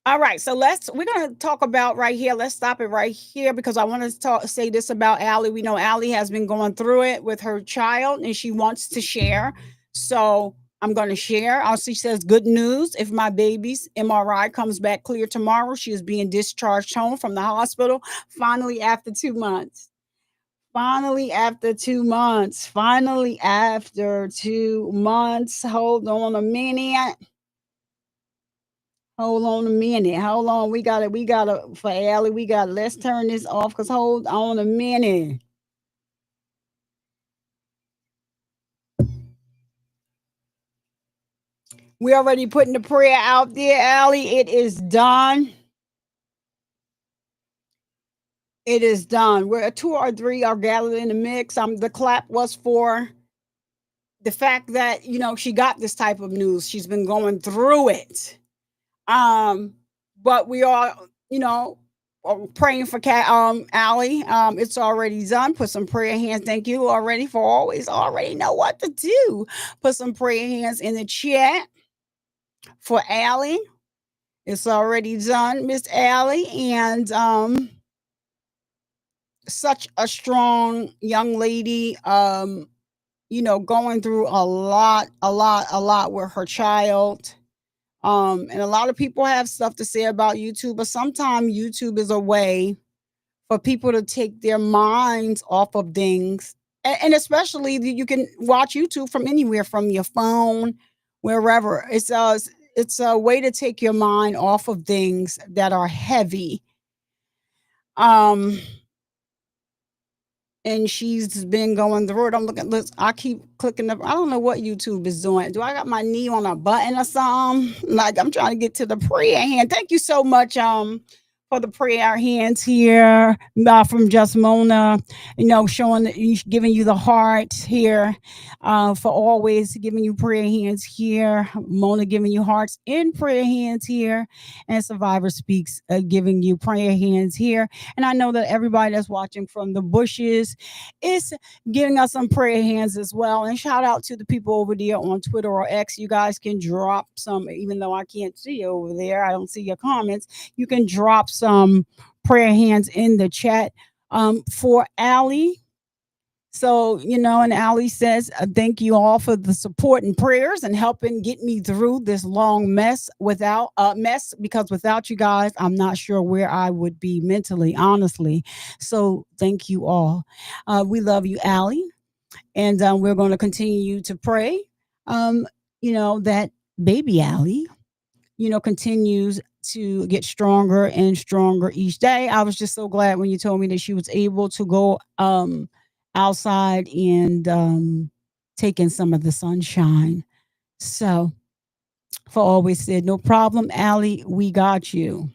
all right, so we're gonna talk about right here. Let's stop it right here because I want to say this about Allie. We know Allie has been going through it with her child and she wants to share. So I'm gonna share. She says, good news. If my baby's MRI comes back clear tomorrow, she is being discharged home from the hospital. Finally, after 2 months. Finally, after 2 months. Finally, after 2 months. Hold on a minute. Hold on a minute. Hold on. We gotta for Allie, let's turn this off because hold on a minute. We already putting the prayer out there, Allie. It is done. It is done. Where two or three are gathered in the mix. The clap was for the fact that, she got this type of news. She's been going through it. But we are, praying for Allie. It's already done. Put some prayer hands. Thank you already for always already know what to do. Put some prayer hands in the chat for Allie. It's already done, Miss Allie, and such a strong young lady. Going through a lot with her child. And a lot of people have stuff to say about YouTube, but sometimes YouTube is a way for people to take their minds off of things. And especially you can watch YouTube from anywhere, from your phone, wherever. It's a way to take your mind off of things that are heavy. Um, and she's been going through it. I'm looking. Look, I keep clicking up. I don't know what YouTube is doing. Do I got my knee on a button or something? Like I'm trying to get to the prayer hand. Thank you so much. For the prayer hands here from Just Mona, showing that giving you the heart here, for always giving you prayer hands here. Mona giving you hearts in prayer hands here, and Survivor Speaks giving you prayer hands here. And I know that everybody that's watching from the bushes is giving us some prayer hands as well. And shout out to the people over there on Twitter or X. You guys can drop some, even though I can't see you over there. I don't see your comments. You can drop some prayer hands in the chat for Allie. So, and Ali says, thank you all for the support and prayers and helping get me through this long mess, because without you guys, I'm not sure where I would be mentally, honestly. So, thank you all. We love you, Ali. And we're going to continue to pray, um, that baby Ali, continues to get stronger and stronger each day. I was just so glad when you told me that she was able to go outside and take in some of the sunshine. So, for always said, no problem, Allie, we got you.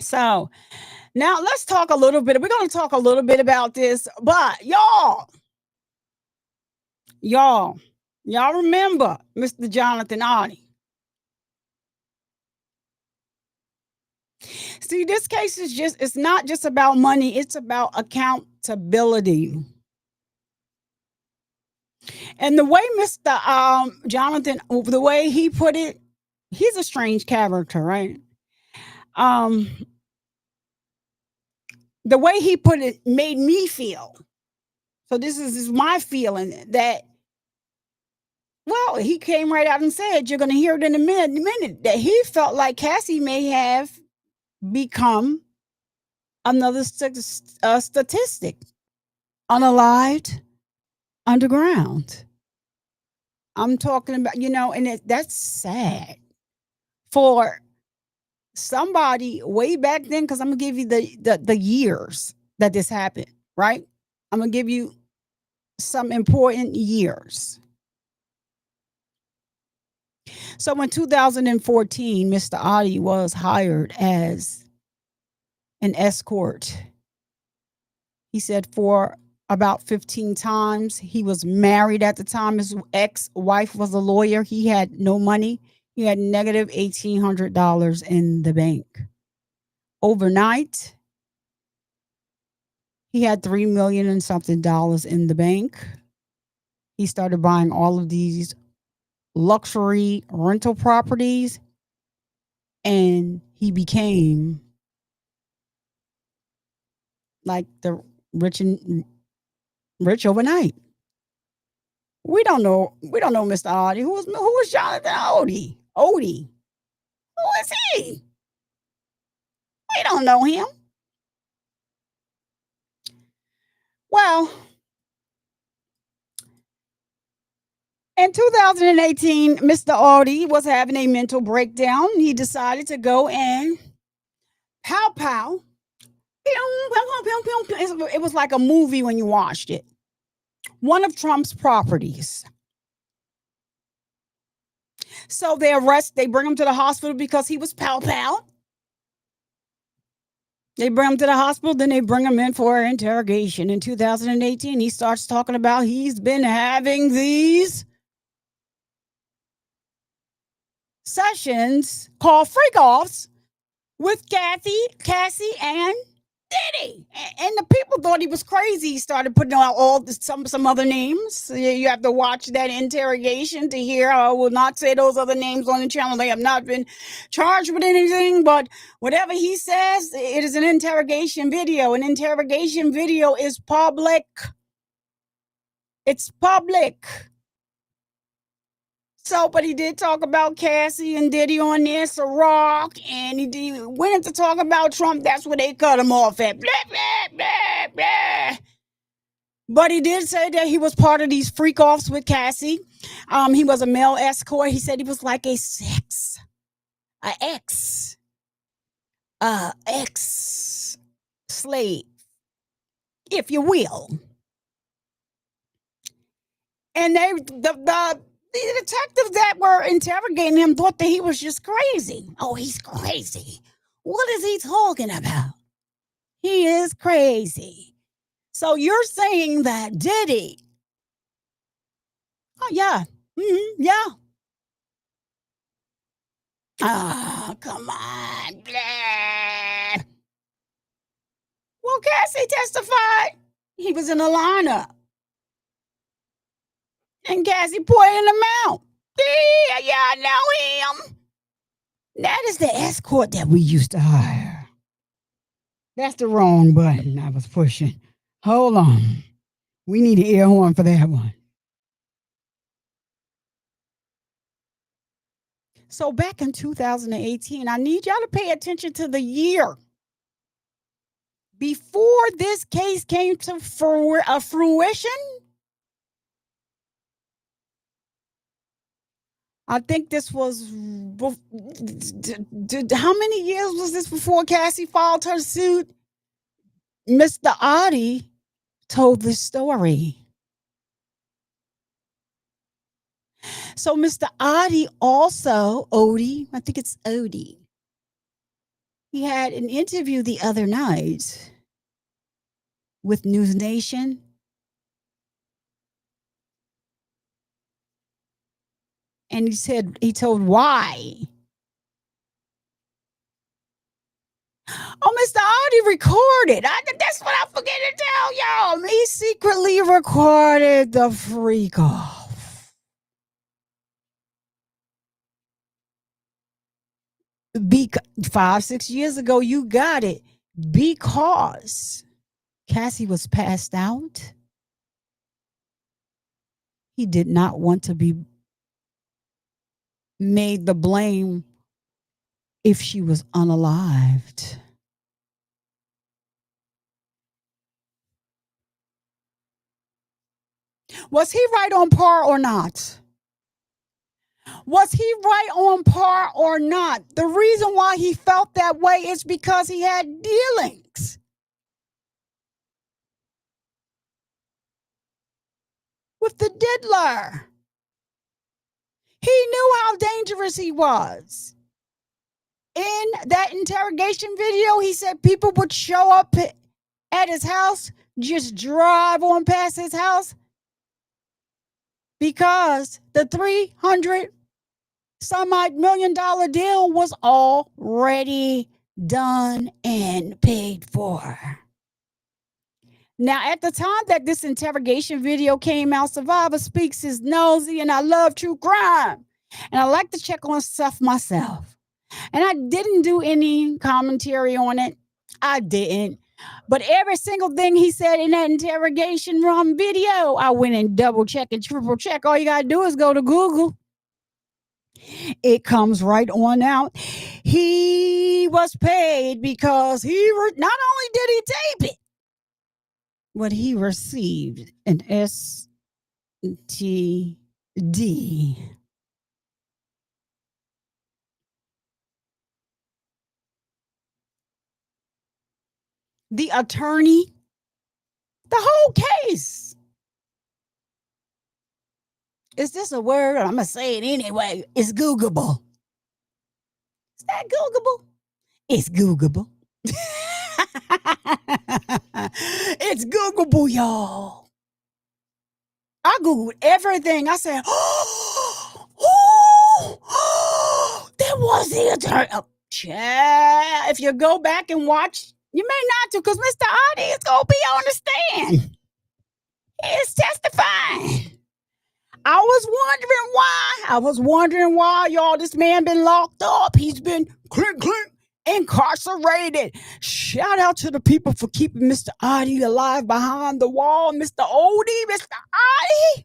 So, now let's talk a little bit. We're going to talk a little bit about this, but y'all, y'all remember Mr. Jonathan Arnie. See, this case it's not just about money, it's about accountability. And the way Mr. Jonathan, the way he put it, he's a strange character, right? Um, the way he put it made me feel. So this is my feeling that, well, he came right out and said, you're going to hear it in a minute, that he felt like Cassie may have become another statistic, unalived, underground. I'm talking about, and that's sad for somebody way back then, because I'm gonna give you the years that this happened, right? I'm gonna give you some important years. So in 2014, Mr. Adi was hired as an escort. He said for about 15 times. He was married at the time. His ex-wife was a lawyer. He had no money. He had negative $1,800 in the bank. Overnight, he had $3 million and something in the bank. He started buying all of these luxury rental properties, and he became like the rich overnight. We don't know Mr. Odie. Who was Jonathan Odie? Odie. Who is he? We don't know him. Well, in 2018, Mr. Audi was having a mental breakdown. He decided to go and pow pow. It was like a movie when you watched it. One of Trump's properties. So they bring him to the hospital because he was pow pow. They bring him to the hospital, then they bring him in for an interrogation. In 2018, he starts talking about he's been having these sessions called freak offs with Cassie, and Diddy. And the people thought he was crazy. He started putting out some other names. You have to watch that interrogation to hear. I will not say those other names on the channel. They have not been charged with anything, but whatever he says, it is an interrogation video. An interrogation video is public. It's public. So, but he did talk about Cassie and Diddy on there, Ciroc, and he went into talk about Trump. That's where they cut him off at. Blah, blah, blah, blah. But he did say that he was part of these freak offs with Cassie. He was a male escort. He said he was like a ex slave, if you will. And the detectives that were interrogating him thought that he was just crazy. Oh, he's crazy. What is he talking about? He is crazy. So you're saying that Diddy? Oh, yeah. Mm-hmm, yeah. Oh, come on. Blah. Well, Cassie testified he was in a lineup. And Cassie pointed him out. Yeah, I know him. That is the escort that we used to hire. That's the wrong button I was pushing. Hold on. We need an air horn for that one. So back in 2018, I need y'all to pay attention to the year. Before this case came to fruition, I think this was how many years was this before Cassie filed her suit? Mr. Oddie told this story. So Mr. Oddie also, Odie, I think it's Odie. He had an interview the other night with News Nation. And he told why. Oh, Mr. Audi recorded. That's what I forget to tell y'all. He secretly recorded the freak off. 5-6 years ago, you got it. Because Cassie was passed out. He did not want to be made the blame if she was unalived. Was he right on par or not? Was he right on par or not? The reason why he felt that way is because he had dealings with the diddler. He knew how dangerous he was. In that interrogation video, he said people would show up at his house, just drive on past his house, because the $300 some odd million deal was already done and paid for. Now, at the time that this interrogation video came out, Survivor Speaks is nosy, and I love true crime. And I like to check on stuff myself. And I didn't do any commentary on it. I didn't. But every single thing he said in that interrogation room video, I went and double check and triple check. All you got to do is go to Google. It comes right on out. He was paid because not only did he tape it, but he received an STD. The attorney, the whole case. Is this a word? I'm going to say it anyway. It's Googleable. Is that Googleable? It's Googleable. It's Googleable, y'all. I Googled everything. I said, there was the attorney. If you go back and watch, you may not to, because Mr. Oddie is going to be on the stand. He is testifying. I was wondering why, y'all, this man been locked up. He's been incarcerated. Shout out to the people for keeping Mr. Oddie alive behind the wall. Mr. Odie, Mr. Oddie.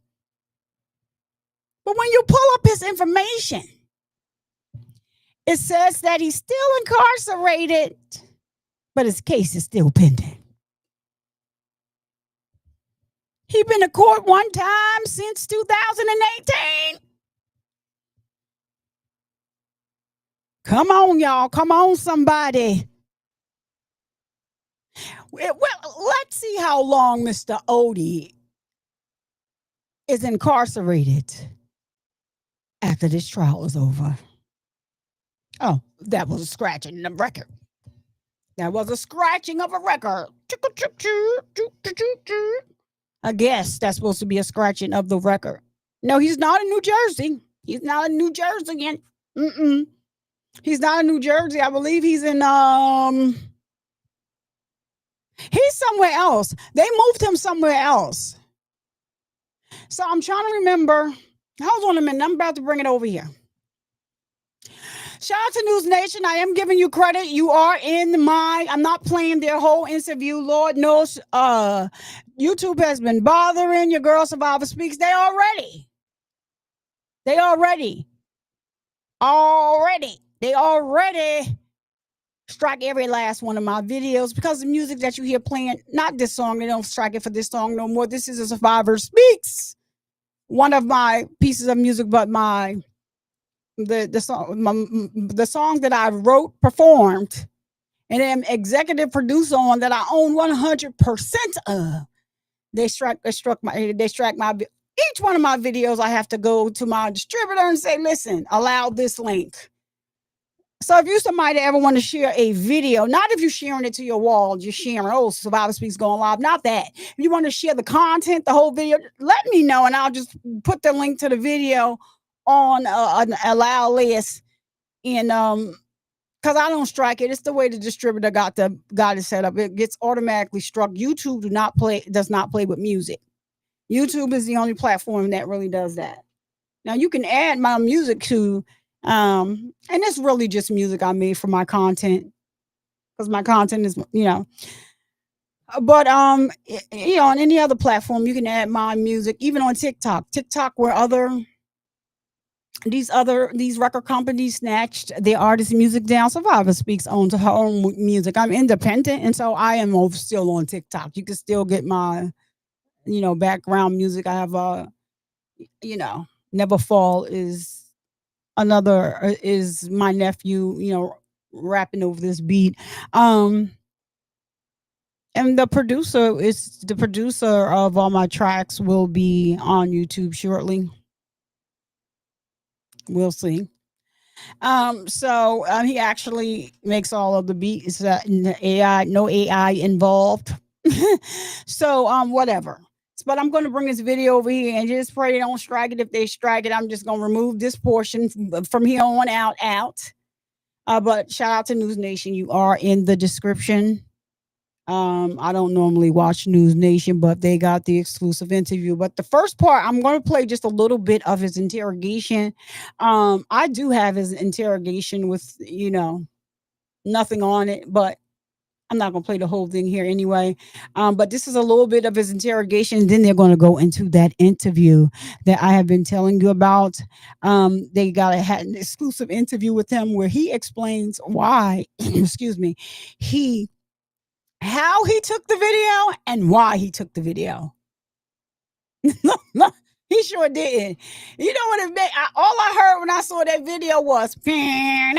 But when you pull up his information, it says that he's still incarcerated, but his case is still pending. He been to court one time since 2018. Come on, y'all. Come on, somebody. Well, let's see how long Mr. Odie is incarcerated after this trial is over. Oh, that was a scratching of the record. That was a scratching of a record. I guess that's supposed to be a scratching of the record. No, he's not in New Jersey. He's not in New Jersey. He's not in New Jersey. I believe he's in he's somewhere else. They moved him somewhere else. So I'm trying to remember. Hold on a minute. I'm about to bring it over here. Shout out to News Nation. I am giving you credit. You are in my. I'm not playing their whole interview. Lord knows, YouTube has been bothering your girl Survivor Speaks. They already strike every last one of my videos because the music that you hear playing, not this song. They don't strike it for this song no more. This is a Survivor Speaks. One of my pieces of music, but the song that I wrote, performed, and am executive producer on that I own 100% of. They strike my each one of my videos. I have to go to my distributor and say, listen, allow this link. So if you somebody ever want to share a video, not if you're sharing it to your wall, just sharing, oh, Survivor Speaks going live, not that. If you want to share the content, the whole video, let me know and I'll just put the link to the video on an allow list. And because I don't strike it, it's the way the distributor got it set up. It gets automatically struck. YouTube does not play with music. YouTube is the only platform that really does that. Now you can add my music to, and it's really just music I made for my content because my content is, but on any other platform you can add my music, even on TikTok, where these record companies snatched the artist's music down. Survivor Speaks owns her own music. I'm independent, and so I am still on TikTok. You can still get my, background music. I have Never Fall is my nephew, rapping over this beat. And the producer of all my tracks will be on YouTube shortly. We'll see. So he actually makes all of the beats. No AI involved. So whatever. But I'm going to bring this video over here and just pray they don't strike it. If they strike it, I'm just going to remove this portion from here on out. But shout out to News Nation. You are in the description. I don't normally watch News Nation, but they got the exclusive interview. But the first part, I'm going to play just a little bit of his interrogation. I do have his interrogation with, nothing on it, but I'm not going to play the whole thing here anyway. But this is a little bit of his interrogation. Then they're going to go into that interview that I have been telling you about. They had an exclusive interview with him where he explains why, excuse me, how he took the video and why he took the video. He sure didn't. You know what it meant? All I heard when I saw that video was that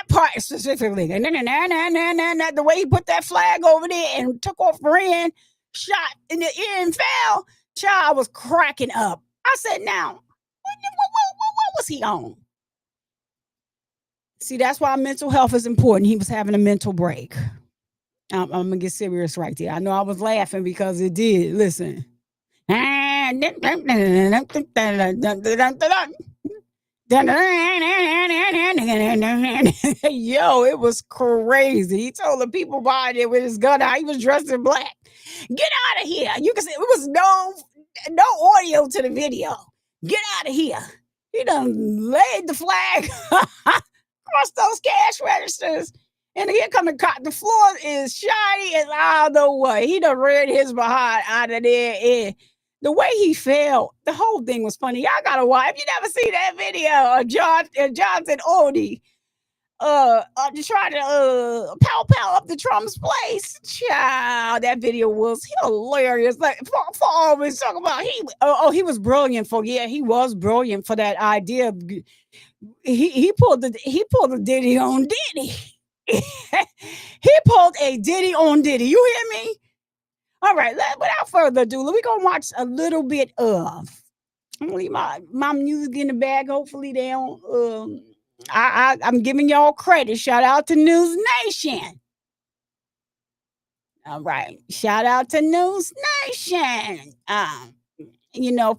part specifically. The way he put that flag over there and took off, ran, shot in the ear and fell. Child, I was cracking up. I said, now, what was he on? See, that's why mental health is important. He was having a mental break. I'm going to get serious right there. I know I was laughing because it did. Listen. Yo, it was crazy. He told the people by there with his gun out. He was dressed in black. Get out of here. You can see it was no audio to the video. Get out of here. He done laid the flag across those cash registers. And here come the cop. The floor is shiny as I don't know what. He done ran his behind out of there. And the way he fell, the whole thing was funny. Y'all gotta watch. If you never seen that video of Jonathan Odie trying to pow up the Trump's place. Child, that video was hilarious. Like for always talking about he was brilliant he was brilliant for that idea. He pulled the Diddy on Diddy. He pulled a Diddy on Diddy. You hear me? All right, without further ado, we're gonna watch a little bit of. I'm gonna leave my music in the bag. Hopefully they don't I'm giving y'all credit. Shout out to News Nation. All right. Shout out to News Nation.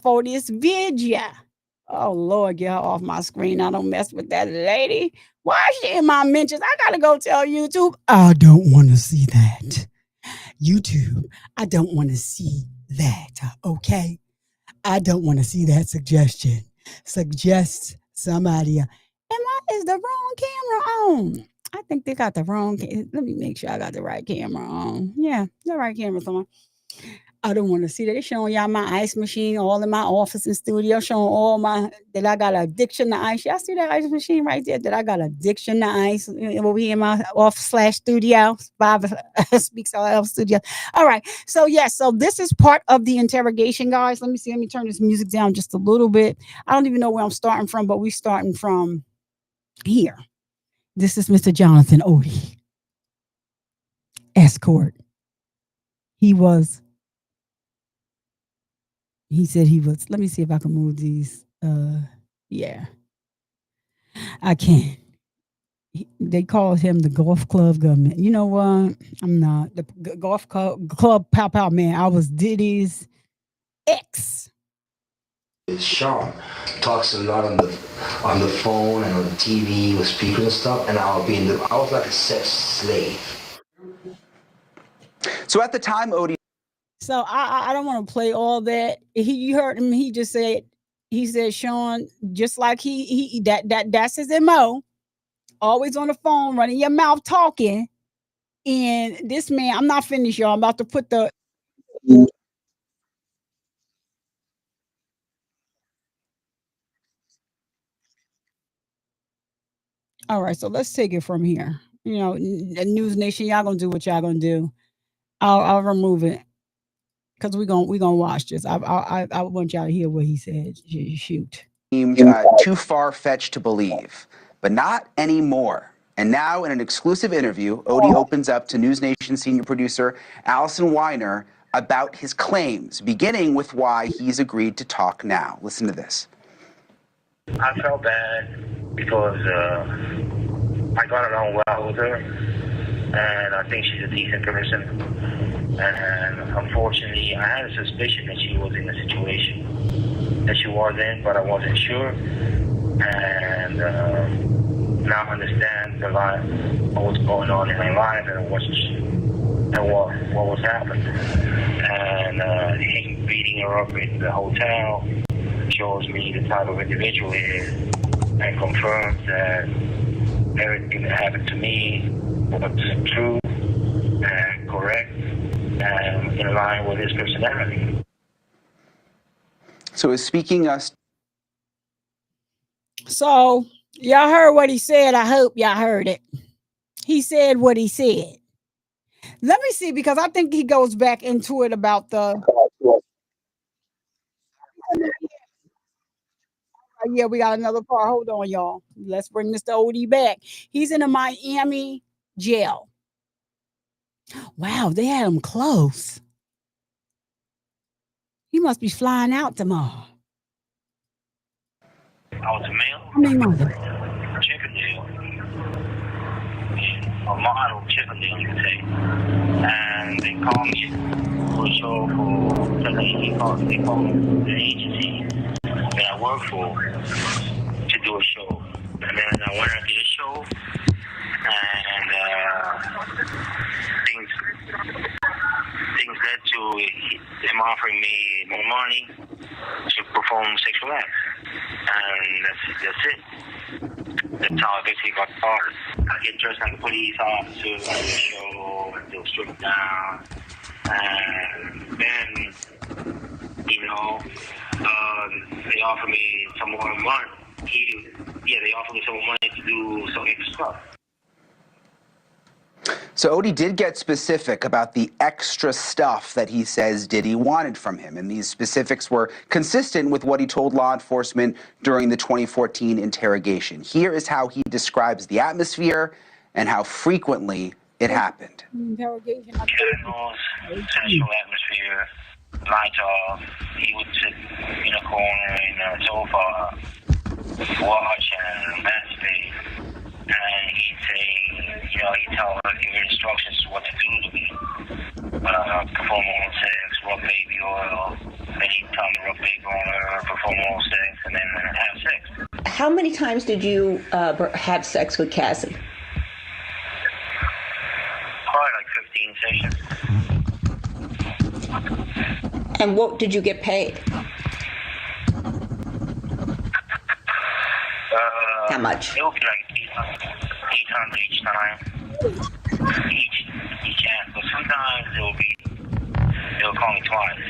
For this video. Oh Lord, get her off my screen. I don't mess with that lady. Why is she in my mentions? I gotta go tell YouTube. I don't want to see that. YouTube, I don't want to see that, okay? I don't want to see that suggestion. Suggest somebody. Is the wrong camera on? I think they got the wrong. Let me make sure I got the right camera on. Yeah, the right camera's on. I don't want to see that. They showing y'all my ice machine all in my office and studio, showing all my that I got addiction to ice. Y'all see that ice machine right there? That I got addiction to ice over here in my office/studio. Bob speaks all out studio. All right. So yes, so this is part of the interrogation, guys. Let me see. Let me turn this music down just a little bit. I don't even know where I'm starting from, but we're starting from here. This is Mr. Jonathan Odie, escort. He was He said he was. Let me see if I can move these. Yeah, I can. They called him the golf club government. You know what? I'm not the golf club pow pow man. I was Diddy's ex. Sean talks a lot on the phone and on the TV with speakers and stuff, and I was like a sex slave. So at the time, Odie. So I don't want to play all that. You heard him. He just said Sean, just like that's his MO. Always on the phone, running your mouth, talking. And this man, I'm not finished, y'all. I'm about to put the. All right, so let's take it from here. You know, News Nation, y'all gonna do what y'all gonna do. I'll remove it because we gonna watch this. I want y'all to hear what he said. Shoot. Seemed too far-fetched to believe, but not anymore. And now, in an exclusive interview, Odie opens up to News Nation senior producer Allison Weiner about his claims, beginning with why he's agreed to talk now. Listen to this. I felt bad because I got along well with her, and I think she's a decent person. And unfortunately, I had a suspicion that she was in a situation that she was in, but I wasn't sure. And now I understand what was going on in her life and what was happening. And him beating her up in the hotel shows me the type of individual he is, and confirms that everything that happened to me was true and correct and in line with his personality. So, speaking us. So, y'all heard what he said. I hope y'all heard it. He said what he said. Let me see, because I think he goes back into it about the. Yeah, we got another part. Hold on, y'all. Let's bring Mr. Odie back. He's in a Miami jail. Wow, they had him close. He must be flying out tomorrow. I was a male. How many months? Chippendale. A model Chippendale, you could say. And they called me for a show they called me the agency that I work for to do a show. And then I went and did a show, and things led to them offering me more money to perform sexual acts. And that's it. That's how I basically got started. I get dressed like a police officer, I do a show, and they'll strip it down. And then, they offer me some more money. They offer me some more money to do some extra stuff. So Odie did get specific about the extra stuff that he says Diddy wanted from him, and these specifics were consistent with what he told law enforcement during the 2014 interrogation. Here is how he describes the atmosphere and how frequently it happened. Candles, sensual atmosphere, lights off. He would sit in a corner in a sofa, watch and masturbate. And he'd say, he'd tell her, give her instructions what to do to me. Perform oral sex, rub baby oil. Then he'd tell me to rub baby oil, perform oral sex, and then have sex. How many times did you have sex with Cassidy? Probably like 15 sessions. And what did you get paid? How much? It would be like 800 each time. Each act. But sometimes they'll call me twice.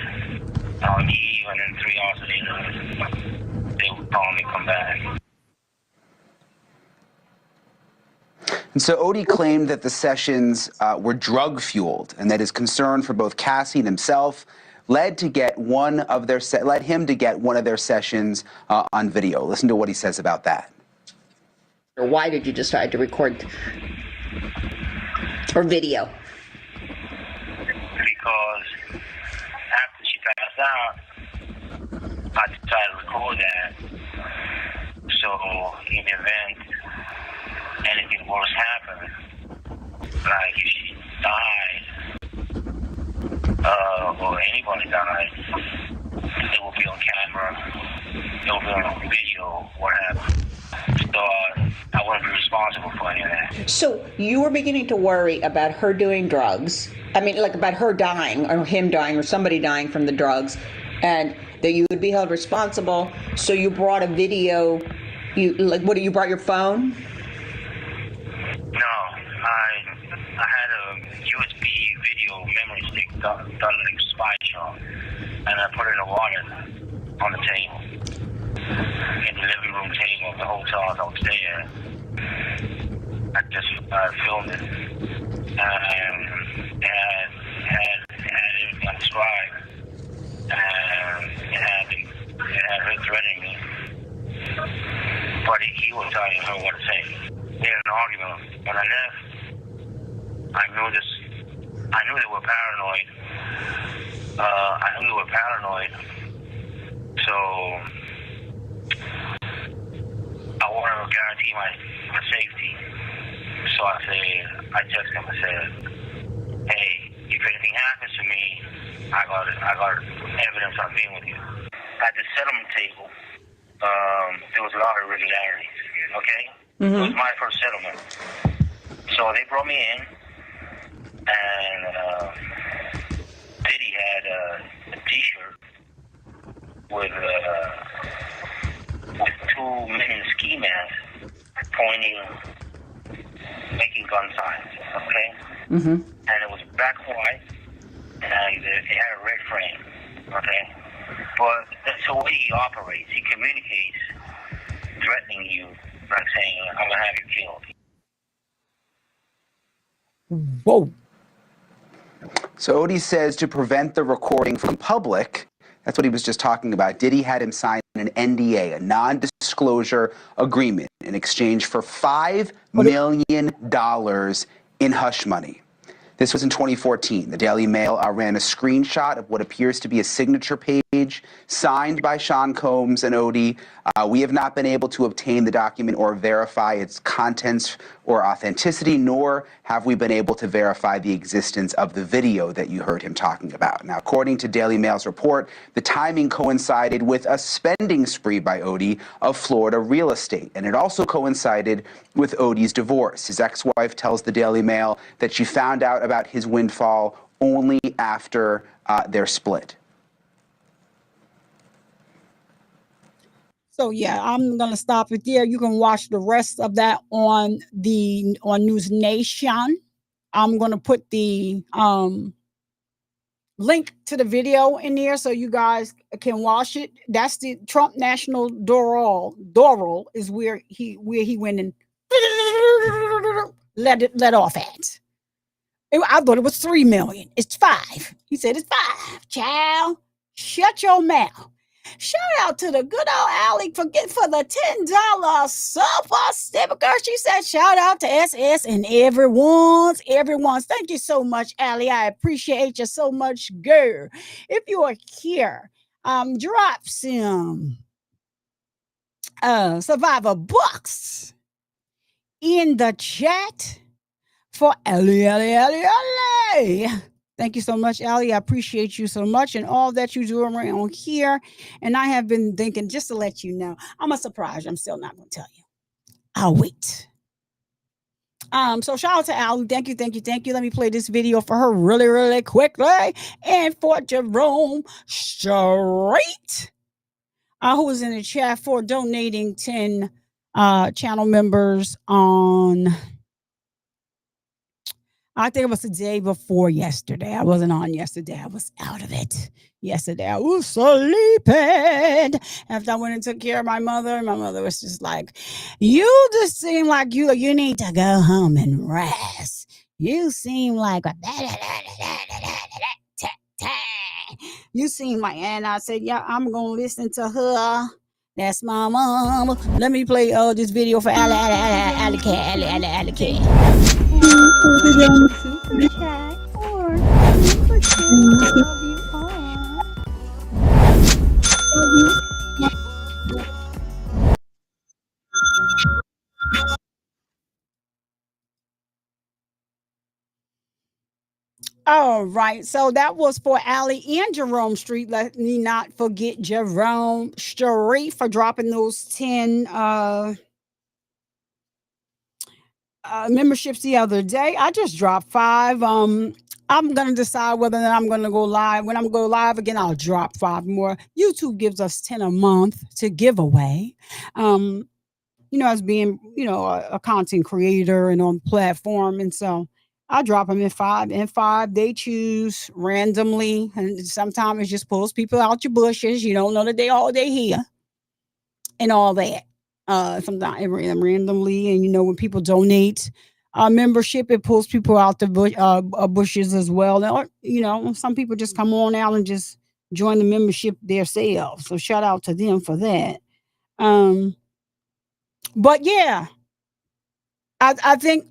I'll leave, and then 3 hours later, they will call me, come back. And so Odie claimed that the sessions were drug-fueled, and that his concern for both Cassie and himself led him to get one of their sessions on video. Listen to what he says about that. Why did you decide to record or video? Because after she passed out, I decided to record that. So in the event anything worse happened, like if she died, or anybody died, it will be on camera, it will be on video, what happened. So I wouldn't be responsible for any of that. So you were beginning to worry about her doing drugs. I mean, like about her dying or him dying or somebody dying from the drugs, and that you would be held responsible. So you brought a video. You brought your phone? No, I had a USB video memory stick done like spy shot, and I put it in a wallet on the table, in the living room table of the hotel I was upstairs. I just filmed it, and it had everything described, and it had her threatening me, but he was telling her what to say. They had an argument. When I left, I knew they were paranoid. So I wanted to guarantee my safety. So I texted him and said, hey, if anything happens to me, I got evidence I've been with you. At the settlement table, there was a lot of irregularities, okay? Mm-hmm. It was my first settlement. So they brought me in, and Diddy had a t-shirt with 2 men in ski masks pointing, making gun signs, okay? Mm-hmm. And it was black and white, and it had a red frame, okay? But that's the way he operates. He communicates, threatening you, like saying, I'm going to have you killed. Whoa. So Odie says to prevent the recording from public, that's what he was just talking about, Diddy had him sign an NDA, a non-disclosure agreement, in exchange for $5 million in hush money. This was in 2014. The Daily Mail ran a screenshot of what appears to be a signature page signed by Sean Combs and Odie. We have not been able to obtain the document or verify its contents or authenticity, nor have we been able to verify the existence of the video that you heard him talking about. Now, according to Daily Mail's report, the timing coincided with a spending spree by Odie of Florida real estate, and it also coincided with Odie's divorce. His ex-wife tells the Daily Mail that she found out about his windfall only after their split. So yeah, I'm gonna stop it there. You can watch the rest of that on News Nation. I'm gonna put the link to the video in there so you guys can watch it. That's the Trump National Doral is where he went and let off at. I thought it was 3 million. It's 5. He said it's 5. Child, shut your mouth. Shout out to the good old Allie for the $10 super sticker. She said, shout out to SS and everyone's. Thank you so much, Allie. I appreciate you so much, girl. If you are here, drop some Survivor books in the chat for Allie. Thank you so much, Allie. I appreciate you so much and all that you do around here. And I have been thinking, just to let you know, I'm a surprise. I'm still not going to tell you. I'll wait. So shout out to Ali. Thank you, thank you, thank you. Let me play this video for her really, really quickly. And for Jerome Straight, who was in the chat for donating 10 channel members on, I think it was the day before yesterday. I wasn't on yesterday. I was out of it. Yesterday, I was sleeping. After I went and took care of my mother was just like, "You just seem like you need to go home and rest. You seem like a you seem like," and I said, "Yeah, I'm gonna listen to her. That's my mom. Let me play this video for Ali Cat. Super chat or super chat. Love you all. All right. So that was for Allie and Jerome Street. Let me not forget Jerome Street for dropping those 10 memberships the other day. I just dropped 5. I'm gonna decide whether or not I'm gonna go live. When I'm go live again, I'll drop 5 more. YouTube gives us 10 a month to give away. As being, a content creator and on platform. And so I drop them in 5. And 5, they choose randomly. And sometimes it just pulls people out your bushes. You don't know that they here and all that. Sometimes randomly. And, when people donate membership, it pulls people out the bushes as well. Or, some people just come on out and just join the membership themselves. So shout out to them for that. But yeah, I think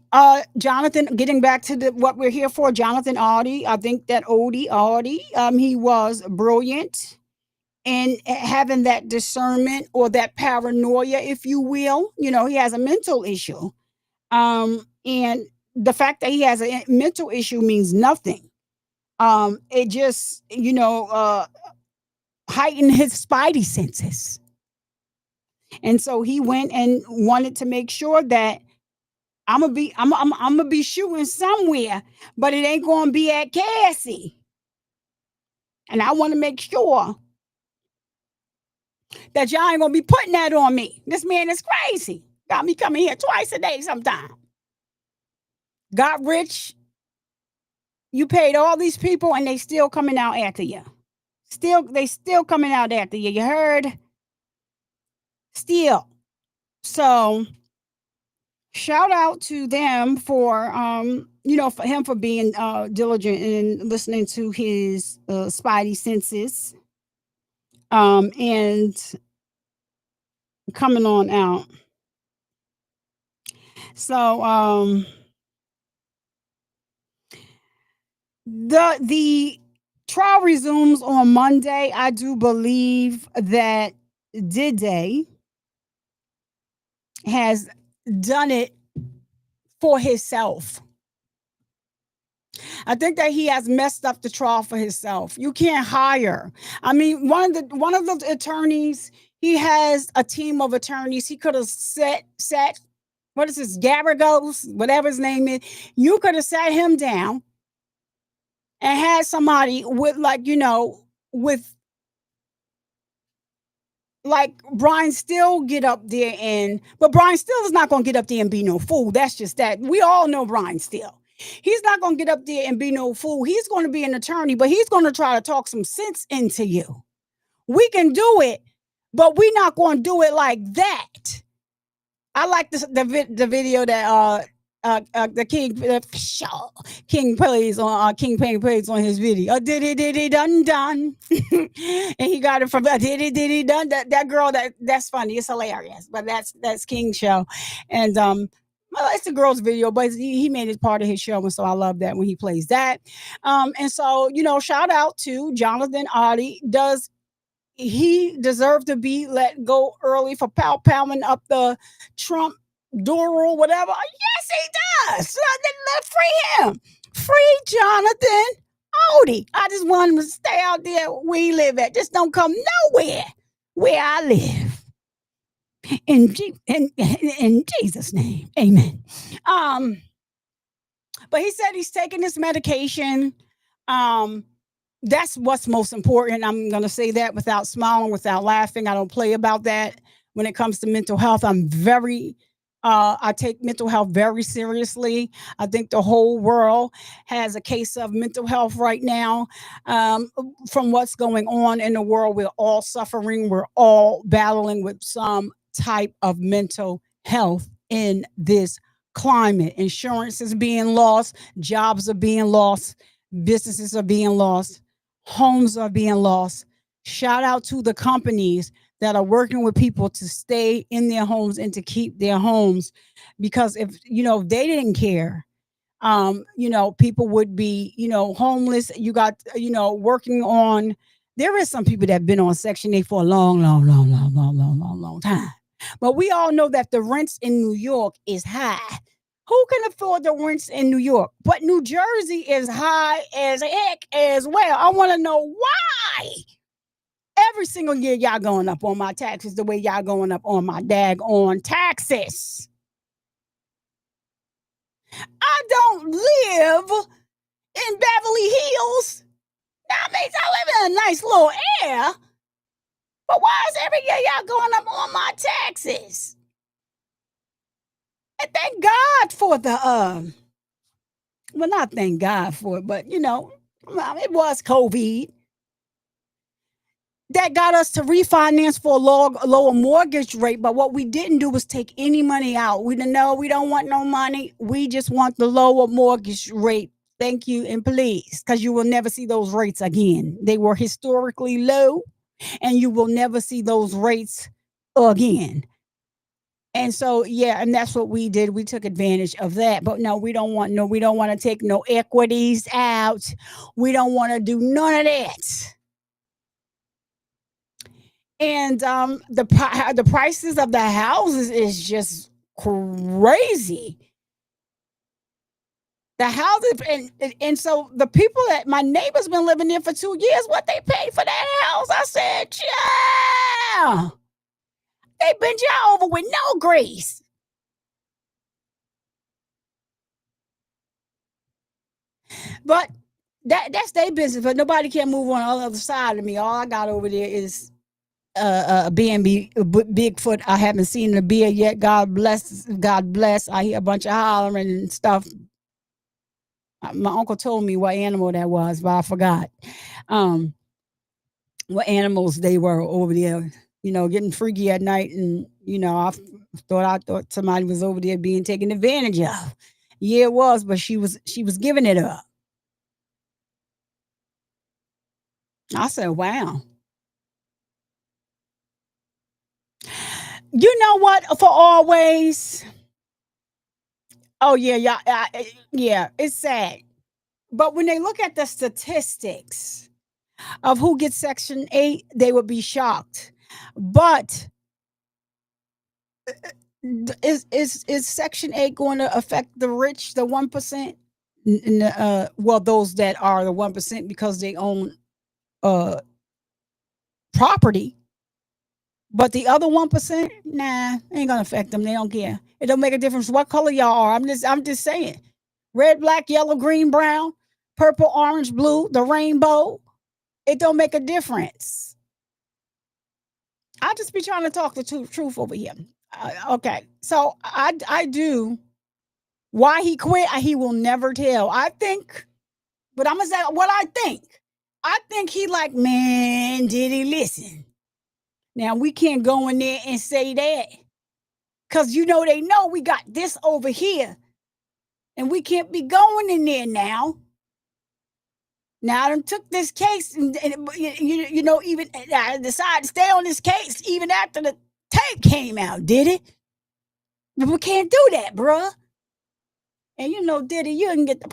Jonathan, getting back to what we're here for, Jonathan Audie, I think that Audie, he was brilliant in having that discernment or that paranoia, if you will. He has a mental issue. And the fact that he has a mental issue means nothing. It just, heightened his spidey senses. And so he went and wanted to make sure that I'm gonna be shooting somewhere, but it ain't gonna be at Cassie. And I want to make sure that y'all ain't gonna be putting that on me. This man is crazy. Got me coming here twice a day sometime. Got rich. You paid all these people and they still coming out after you. They still coming out after you. You heard? Still. So shout out to them for for him for being diligent and listening to his spidey senses and coming on out. So the trial resumes on Monday. I do believe that Diddy has done it for himself. I think that he has messed up the trial for himself. You can't hire. I mean, one of the attorneys, he has a team of attorneys. He could have sat, what is this, Garagos, whatever his name is. You could have sat him down and had somebody with Brian Still get up there but Brian Still is not going to get up there and be no fool. That's just that. We all know Brian Still. He's not going to get up there and be no fool. He's going to be an attorney, but he's going to try to talk some sense into you. We can do it, but we're not going to do it like that. I like the video that the King plays on King Payne plays on his video. Diddy done, and he got it from Diddy done. That girl that's funny. It's hilarious, but that's King's show, and well, it's a girl's video, but he made it part of his show, and so I love that when he plays that. And so shout out to Jonathan Audie. Does he deserve to be let go early for palming up the Trump door or whatever? Yes, he does. So let's free him. Free Jonathan Audie. I just want him to stay out there where he live at. Just don't come nowhere where I live. In Jesus' name, amen. But he said he's taking this medication. Um, that's what's most important. I'm going to say that without smiling, without laughing. I don't play about that when it comes to mental health. I take mental health very seriously. I think the whole world has a case of mental health right now. Um, from what's going on in the world, we're all suffering. We're all battling with some type of mental health in this climate. Insurance is being lost, jobs are being lost, businesses are being lost, homes are being lost. Shout out to the companies that are working with people to stay in their homes and to keep their homes, because if if they didn't care, people would be, homeless. You got, working on. There is some people that have been on Section 8 for a long, long, long, long, long, long, long, long time. But we all know that the rents in New York is high. Who can afford the rents in New York? But New Jersey is high as heck as well. I want to know why. Every single year, y'all going up on my taxes the way y'all going up on my daggone taxes. I don't live in Beverly Hills. That means I live in a nice little area. But why is every year y'all going up on my taxes? And thank God for the well, not thank God for it, but it was COVID that got us to refinance for a lower mortgage rate. But what we didn't do was take any money out. We didn't know, we don't want no money. We just want the lower mortgage rate. Thank you and please, because you will never see those rates again. They were historically low, and you will never see those rates again. And so, yeah, and that's what we did. We took advantage of that. But no, we don't want to take no equities out. We don't want to do none of that. And the prices of the houses is just crazy. The houses, and so the people that my neighbors been living there for 2 years, what they paid for that house? I said, yeah, they bent you over with no grace. But that's their business. But nobody can move on the other side of me. All I got over there is B&B Bigfoot. I haven't seen the beer yet. God bless. God bless. I hear a bunch of hollering and stuff. My uncle told me what animal that was, but I forgot what animals they were over there. Getting freaky at night, and I thought somebody was over there being taken advantage of. Yeah, it was, but she was giving it up. I said, "Wow." You know what? For always. Oh yeah, yeah. It's sad, but when they look at the statistics of who gets Section 8, they would be shocked. But is Section 8 going to affect the rich, the 1%? Well, those that are the 1% because they own uh property. But the other 1%, nah, ain't gonna affect them. They don't care. It don't make a difference what color y'all are. I'm just saying. Red, black, yellow, green, brown, purple, orange, blue, the rainbow. It don't make a difference. I just be trying to talk the truth over here. Okay, so I do. Why he quit, he will never tell. I think, but I'm gonna say what I think. I think he like, man, Diddy, listen. Now we can't go in there and say that, because they know we got this over here, and we can't be going in there now. Now I done took this case, and even I decided to stay on this case even after the tape came out. Did it? But we can't do that, bruh. And Diddy, you can get the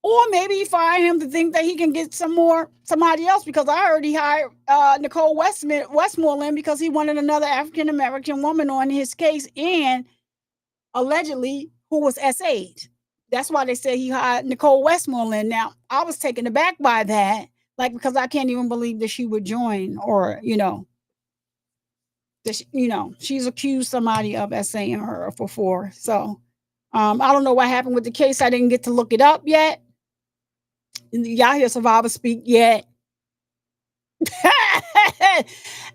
or maybe he fired him to think that he can get somebody else, because I heard he hired Nicole Westmoreland because he wanted another African American woman on his case, and allegedly who was SA'd. That's why they said he hired Nicole Westmoreland. Now, I was taken aback by that, because I can't even believe that she would join, or that she's accused somebody of SAing her before. So I don't know what happened with the case. I didn't get to look it up yet. Y'all hear Survivor speak yet?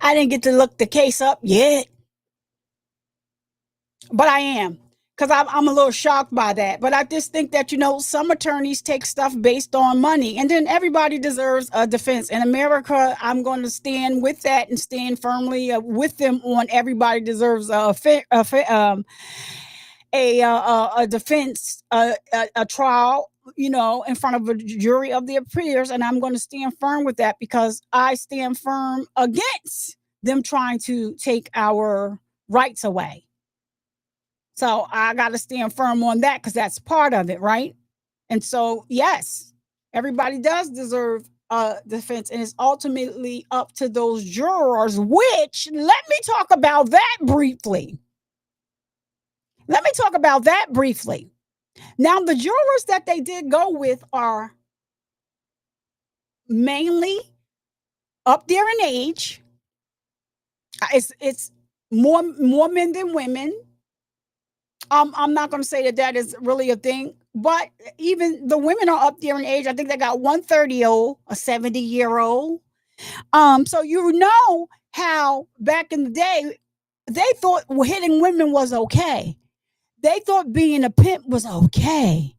I didn't get to look the case up yet, but I am, because I'm a little shocked by that. But I just think that, some attorneys take stuff based on money, and then everybody deserves a defense. In America, I'm going to stand with that and stand firmly with them on everybody deserves a defense, a trial, in front of a jury of their peers. And I'm going to stand firm with that, because I stand firm against them trying to take our rights away. So I got to stand firm on that, because that's part of it, right? And so, yes, everybody does deserve a defense, and it's ultimately up to those jurors, which, let me talk about that briefly. Now, the jurors that they did go with are mainly up there in age. It's more men than women. I'm not going to say that is really a thing, but even the women are up there in age. I think they got one 30-year-old, a 70-year-old. So how back in the day they thought hitting women was okay. They thought being a pimp was okay,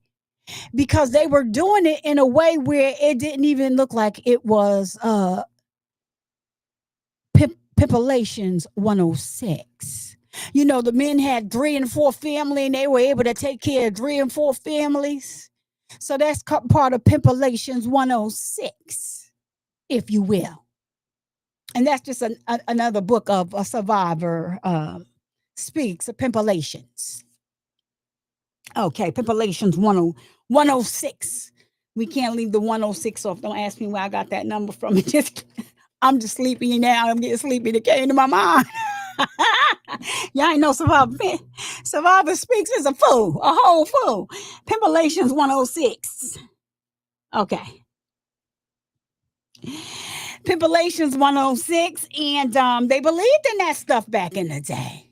because they were doing it in a way where it didn't even look like it was Pimpulations 106. The men had 3 and 4 family, and they were able to take care of 3 and 4 families. So that's part of Pimpulations 106, if you will. And that's just another book of a survivor speaks of Pimpulations. Okay, Pimpulations 106. We can't leave the 106 off. Don't ask me where I got that number from. I'm just sleepy now. I'm getting sleepy. It came to my mind. Y'all ain't know Survivor Speaks is a whole fool. Pimpulations 106. Okay. Pimpulations 106. And they believed in that stuff back in the day.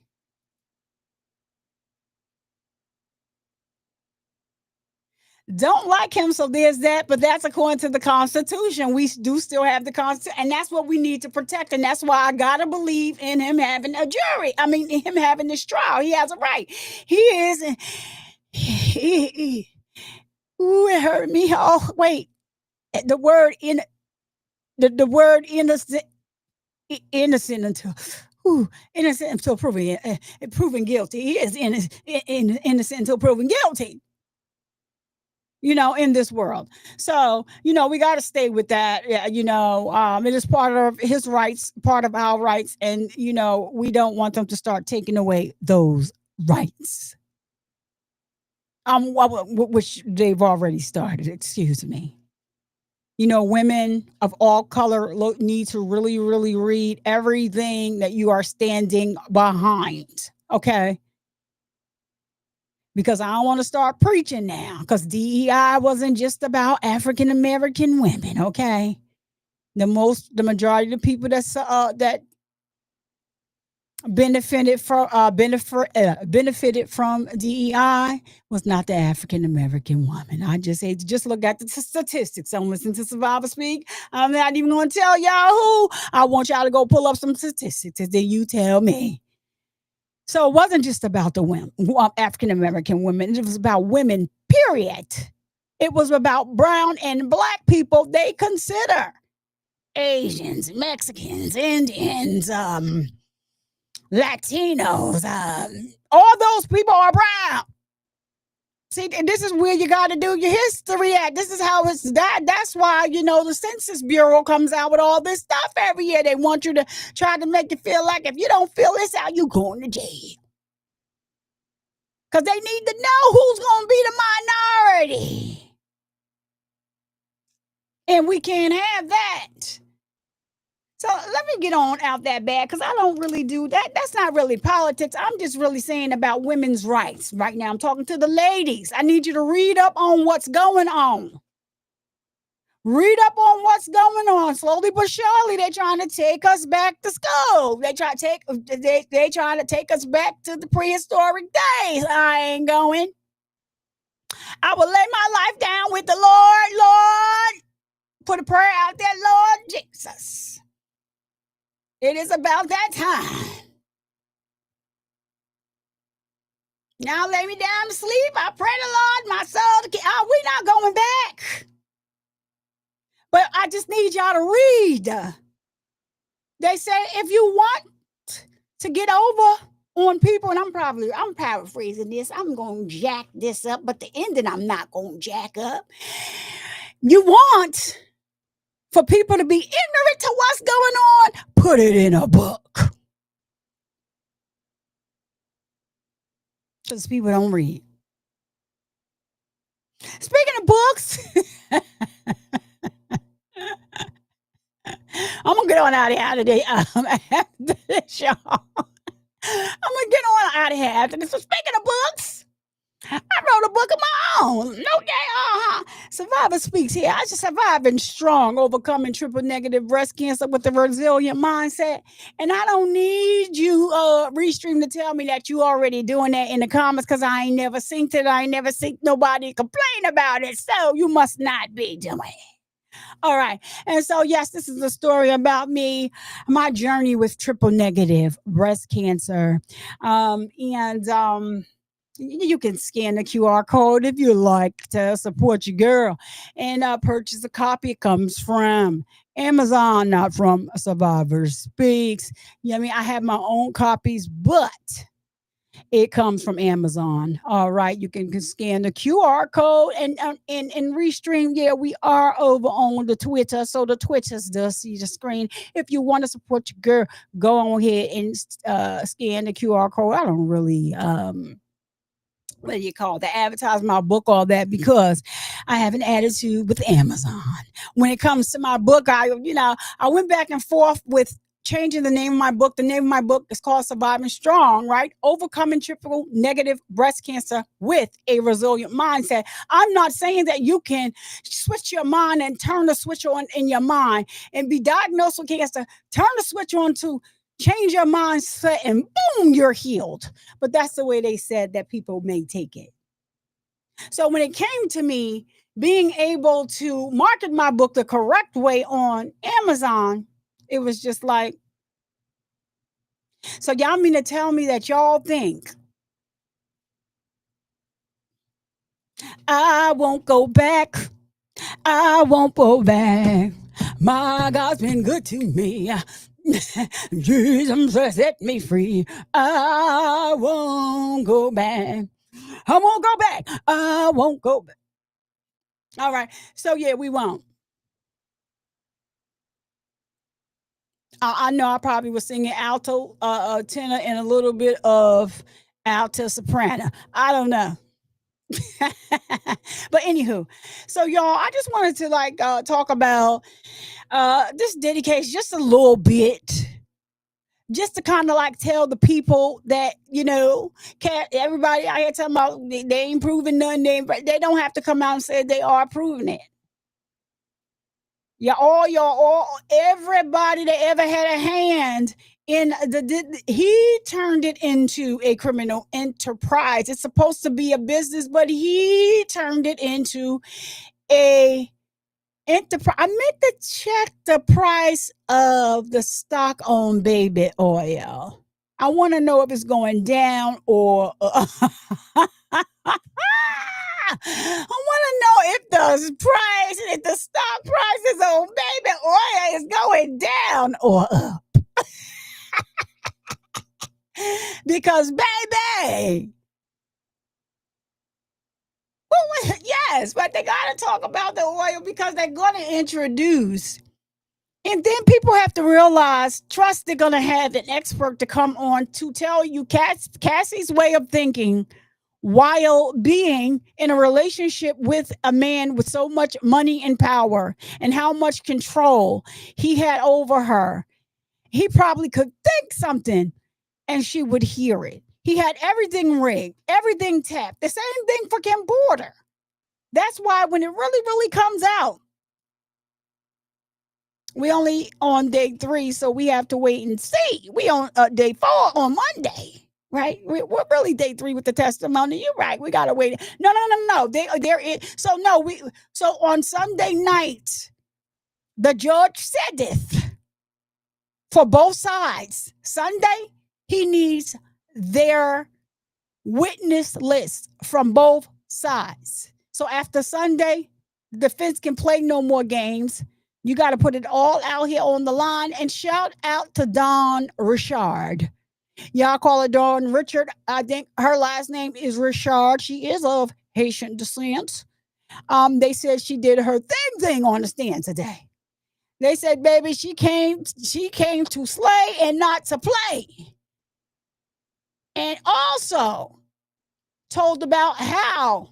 Don't like him, so there's that, but that's according to the Constitution. We do still have the Constitution, and that's what we need to protect, and that's why I gotta believe in him having a jury. I mean, him having this trial. He has a right. He is. Ooh, it hurt me. Oh, wait. The word innocent until proven guilty. He is innocent until proven guilty. In this world. So, we got to stay with that. It is part of his rights, part of our rights. And, we don't want them to start taking away those rights. Which they've already started, excuse me. Women of all color need to really, really read everything that you are standing behind. Okay. Because I don't want to start preaching now, because DEI wasn't just about African American women, okay? The majority of the people that benefited from DEI was not the African American woman. I just say, just look at the statistics. Don't listen to Survivor Speak. I'm not even going to tell y'all who. I want y'all to go pull up some statistics, and then you tell me. So it wasn't just about the women, African American women. It was about women, period. It was about brown and black people. They consider Asians, Mexicans, Indians, Latinos. All those people are brown. See, this is where you got to do your history at. This is how it's that. That's why, the Census Bureau comes out with all this stuff every year. They want you to try to make you feel like if you don't fill this out, you're going to jail. Because they need to know who's going to be the minority. And we can't have that. So let me get on out that bad, because I don't really do that. That's not really politics. I'm just really saying about women's rights right now. I'm talking to the ladies. I need you to read up on what's going on. Read up on what's going on. Slowly but surely, they're trying to take us back to school. They trying to take us back to the prehistoric days. I ain't going. I will lay my life down with the Lord. Lord, put a prayer out there, Lord Jesus. It is about that time. Now lay me down to sleep. I pray the Lord, my soul to keep. Oh, we're not going back. But I just need y'all to read. They say if you want to get over on people, and I'm paraphrasing this. I'm going to jack this up, but the ending I'm not going to jack up. You want for people to be ignorant to what's going on, put it in a book. Because people don't read. Speaking of books, I'm going to get on out of here today after this, y'all. I'm going to get on out of here after this. So speaking of books, I wrote a book of my own. Okay, Survivor Speaks here. I just surviving strong, overcoming triple negative breast cancer with the resilient mindset. And I don't need you, Restream, to tell me that you already doing that in the comments because I ain't never synced it. I ain't never seen nobody complain about it. So you must not be doing it. All right. And so, yes, this is a story about me, my journey with triple negative breast cancer. You can scan the QR code if you like to support your girl and purchase a copy. It comes from Amazon, not from Survivor Speaks. I mean, I have my own copies, but it comes from Amazon. All right, you can scan the QR code and Restream. Yeah, we are over on the Twitter, so the Twitters does see the screen. If you want to support your girl, go on ahead and scan the QR code. I don't really what do you call it, to advertise my book, all that, because I have an attitude with Amazon. When it comes to my book, I went back and forth with changing the name of my book. The name of my book is called Surviving Strong, right? Overcoming triple negative breast cancer with a resilient mindset. I'm not saying that you can switch your mind and turn the switch on in your mind and be diagnosed with cancer, turn the switch on to change your mindset and boom, you're healed. But that's the way they said that people may take it. So when it came to me being able to market my book the correct way on Amazon, it was just like, so y'all mean to tell me that y'all think I won't go back? I won't go back. My God's been good to me. Jesus set me free. I won't go back. I won't go back. I won't go back. All right. So, yeah, we won't. I know I probably was singing alto, tenor, and a little bit of alto soprano. I don't know. But anywho, so y'all, I just wanted to talk about this dedication just a little bit, just to kind of tell the people that can't everybody out here talking about they ain't proving nothing. They don't have to come out and say they are proving it. Yeah, all everybody that ever had a hand in he turned it into a criminal enterprise. It's supposed to be a business, but he turned it into a enterprise. I meant to check the price of the stock on baby oil. I want to know if it's going down or I want to know if the price, if the stock prices on baby oil is going down or up. Because baby, yes, but they got to talk about the oil because they're going to introduce. And then people have to realize, trust they're going to have an expert to come on to tell you Cassie's way of thinking while being in a relationship with a man with so much money and power and how much control he had over her. He probably could think something and she would hear it. He had everything rigged, everything tapped. The same thing for Kim Porter. That's why when it really, really comes out, we only on day 3, so we have to wait and see. We on day 4 on Monday. right? We're really day 3 with the testimony. You're right. We gotta wait. No. There is so no. So on Sunday night, the judge saideth for both sides. Sunday, he needs their witness list from both sides. So after Sunday, the defense can play no more games. You got to put it all out here on the line, and shout out to Dawn Richard. Y'all call her Dawn Richard. I think her last name is Richard. She is of Haitian descent. They said she did her thing on the stand today. They said, baby, she came to slay and not to play. And also told about how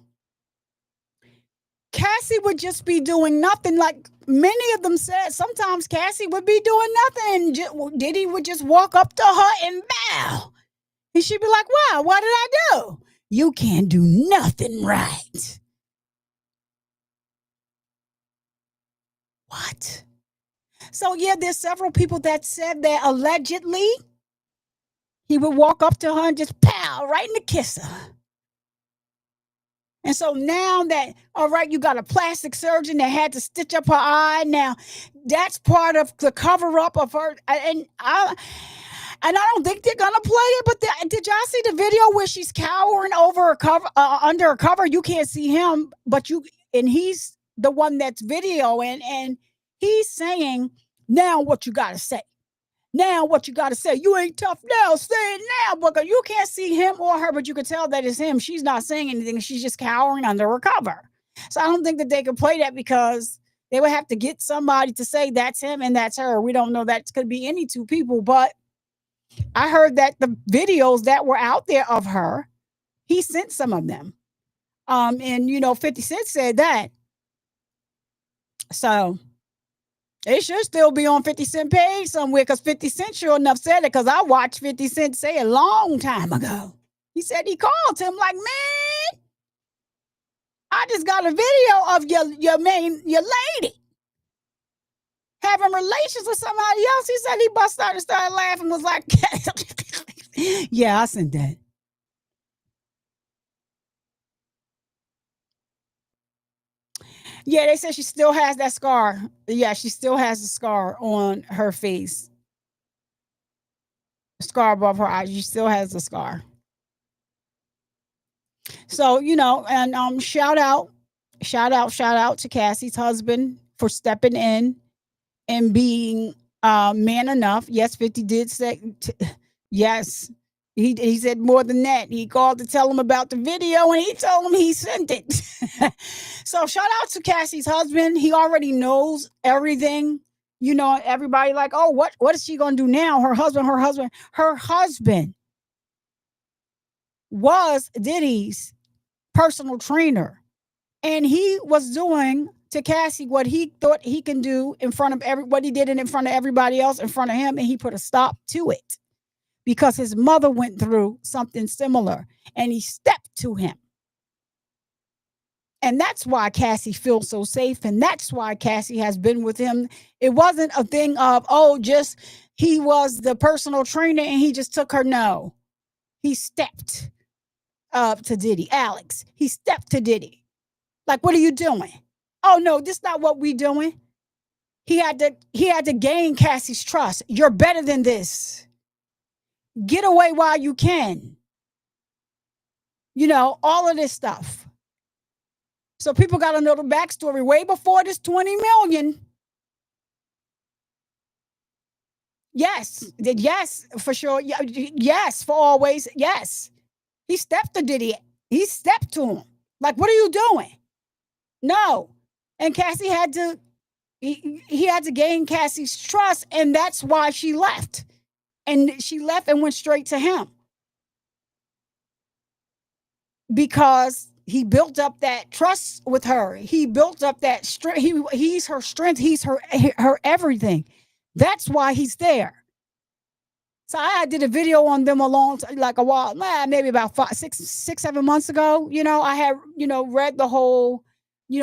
Cassie would just be doing nothing. Like many of them said, sometimes Cassie would be doing nothing. Diddy would just walk up to her and bow. And she'd be like, wow, what did I do? You can't do nothing right. What? So, yeah, there's several people that said that allegedly he would walk up to her and just pow right in the kisser. And so now that, all right, you got a plastic surgeon that had to stitch up her eye. Now, that's part of the cover up of her. And I don't think they're gonna play it. But did y'all see the video where she's cowering over a cover, under a cover? You can't see him, but and he's the one that's videoing, and he's saying, "Now what you gotta say? Now what you gotta say? You ain't tough now. Say it now." But you can't see him or her, but you can tell that it's him. She's not saying anything. She's just cowering under her cover. So I don't think that they can play that because they would have to get somebody to say that's him and that's her. We don't know. That could be any two people, but I heard that the videos that were out there of her, he sent some of them. And 50 Cent said that. So it should still be on 50 Cent page somewhere, because 50 Cent sure enough said it, because I watched 50 Cent say it a long time ago. He said he called him like, man, I just got a video of your lady having relations with somebody else. He said he busted out and started laughing, was like, yeah, I sent that. Yeah, they said she still has that scar. Yeah, she still has the scar on her face. The scar above her eyes. She still has the scar. So, and shout out to Cassie's husband for stepping in and being man enough. Yes, 50 did say yes. He said more than that. He called to tell him about the video, and he told him he sent it. So shout out to Cassie's husband. He already knows everything. Everybody like, oh, what is she gonna do now? Her husband was Diddy's personal trainer, and he was doing to Cassie what he thought he can do in front of what he did in front of everybody else in front of him, and he put a stop to it. Because his mother went through something similar, and he stepped to him. And that's why Cassie feels so safe, and that's why Cassie has been with him. It wasn't a thing of, just he was the personal trainer and he just took her. No. He stepped up to Diddy. Alex, he stepped to Diddy. Like, what are you doing? Oh, no, this is not what we doing. He had to gain Cassie's trust. You're better than this. Get away while you can. All of this stuff. So people got to know the backstory way before this 20 million. Yes, for sure. Yes, for always. Yes. He stepped to Diddy. He stepped to him. Like, what are you doing? No. And Cassie had to, he had to gain Cassie's trust, and that's why she left. And she left and went straight to him. Because he built up that trust with her. He built up that strength. He's her strength. He's her everything. That's why he's there. So I did a video on them a while, maybe about 7 months ago. I had, read the whole,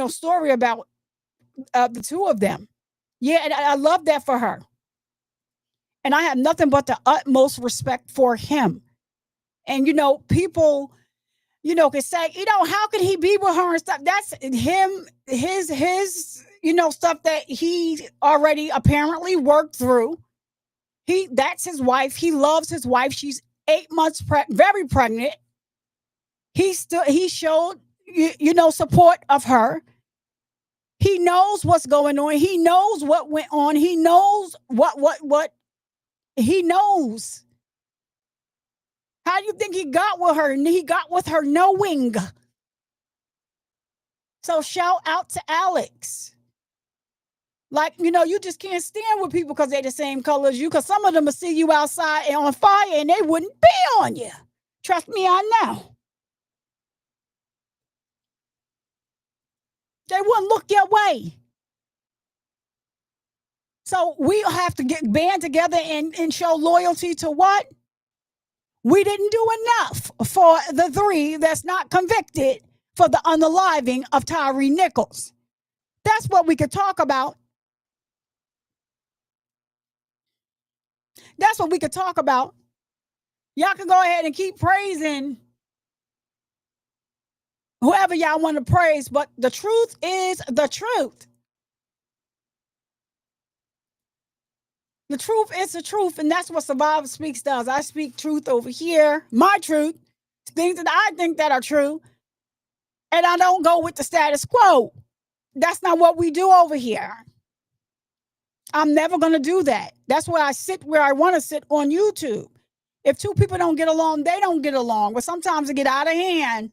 story about the two of them. Yeah, and I love that for her. And I have nothing but the utmost respect for him. And people, can say, how can he be with her and stuff? That's him, his, stuff that he already apparently worked through. That's his wife. He loves his wife. She's 8 months very pregnant. He showed support of her. He knows what's going on. He knows what went on. He knows what he knows. How do you think he got with her? He got with her knowing. So shout out to Alex. Like, you just can't stand with people because they're the same color as you. Because some of them will see you outside and on fire and they wouldn't be on you. Trust me, I know. They wouldn't look your way. So we have to band together and show loyalty to what? We didn't do enough for the 3 that's not convicted for the unaliving of Tyree Nichols. That's what we could talk about. That's what we could talk about. Y'all can go ahead and keep praising whoever y'all want to praise, but the truth is the truth. The truth is the truth, and that's what Survivor Speaks does. I speak truth over here, my truth, things that I think that are true, and I don't go with the status quo. That's not what we do over here. I'm never going to do that. That's why I sit where I want to sit on YouTube. If 2 people don't get along, they don't get along. But sometimes it get out of hand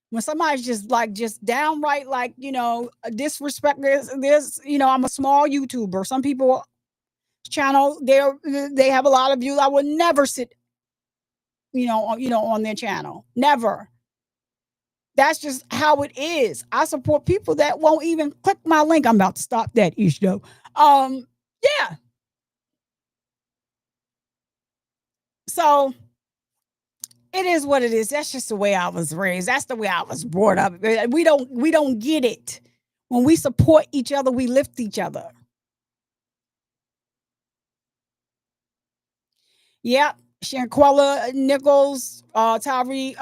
when somebody's just downright disrespect this. I'm a small YouTuber. Some people channel they have a lot of views. I would never sit on their channel. Never. That's just how it is. I support people that won't even click my link. I'm about to stop that ish though. Yeah. So it is what it is. That's just the way I was raised. That's the way I was brought up. We don't get it. When we support each other, we lift each other. Yep. Shanquella Nichols, Robinson,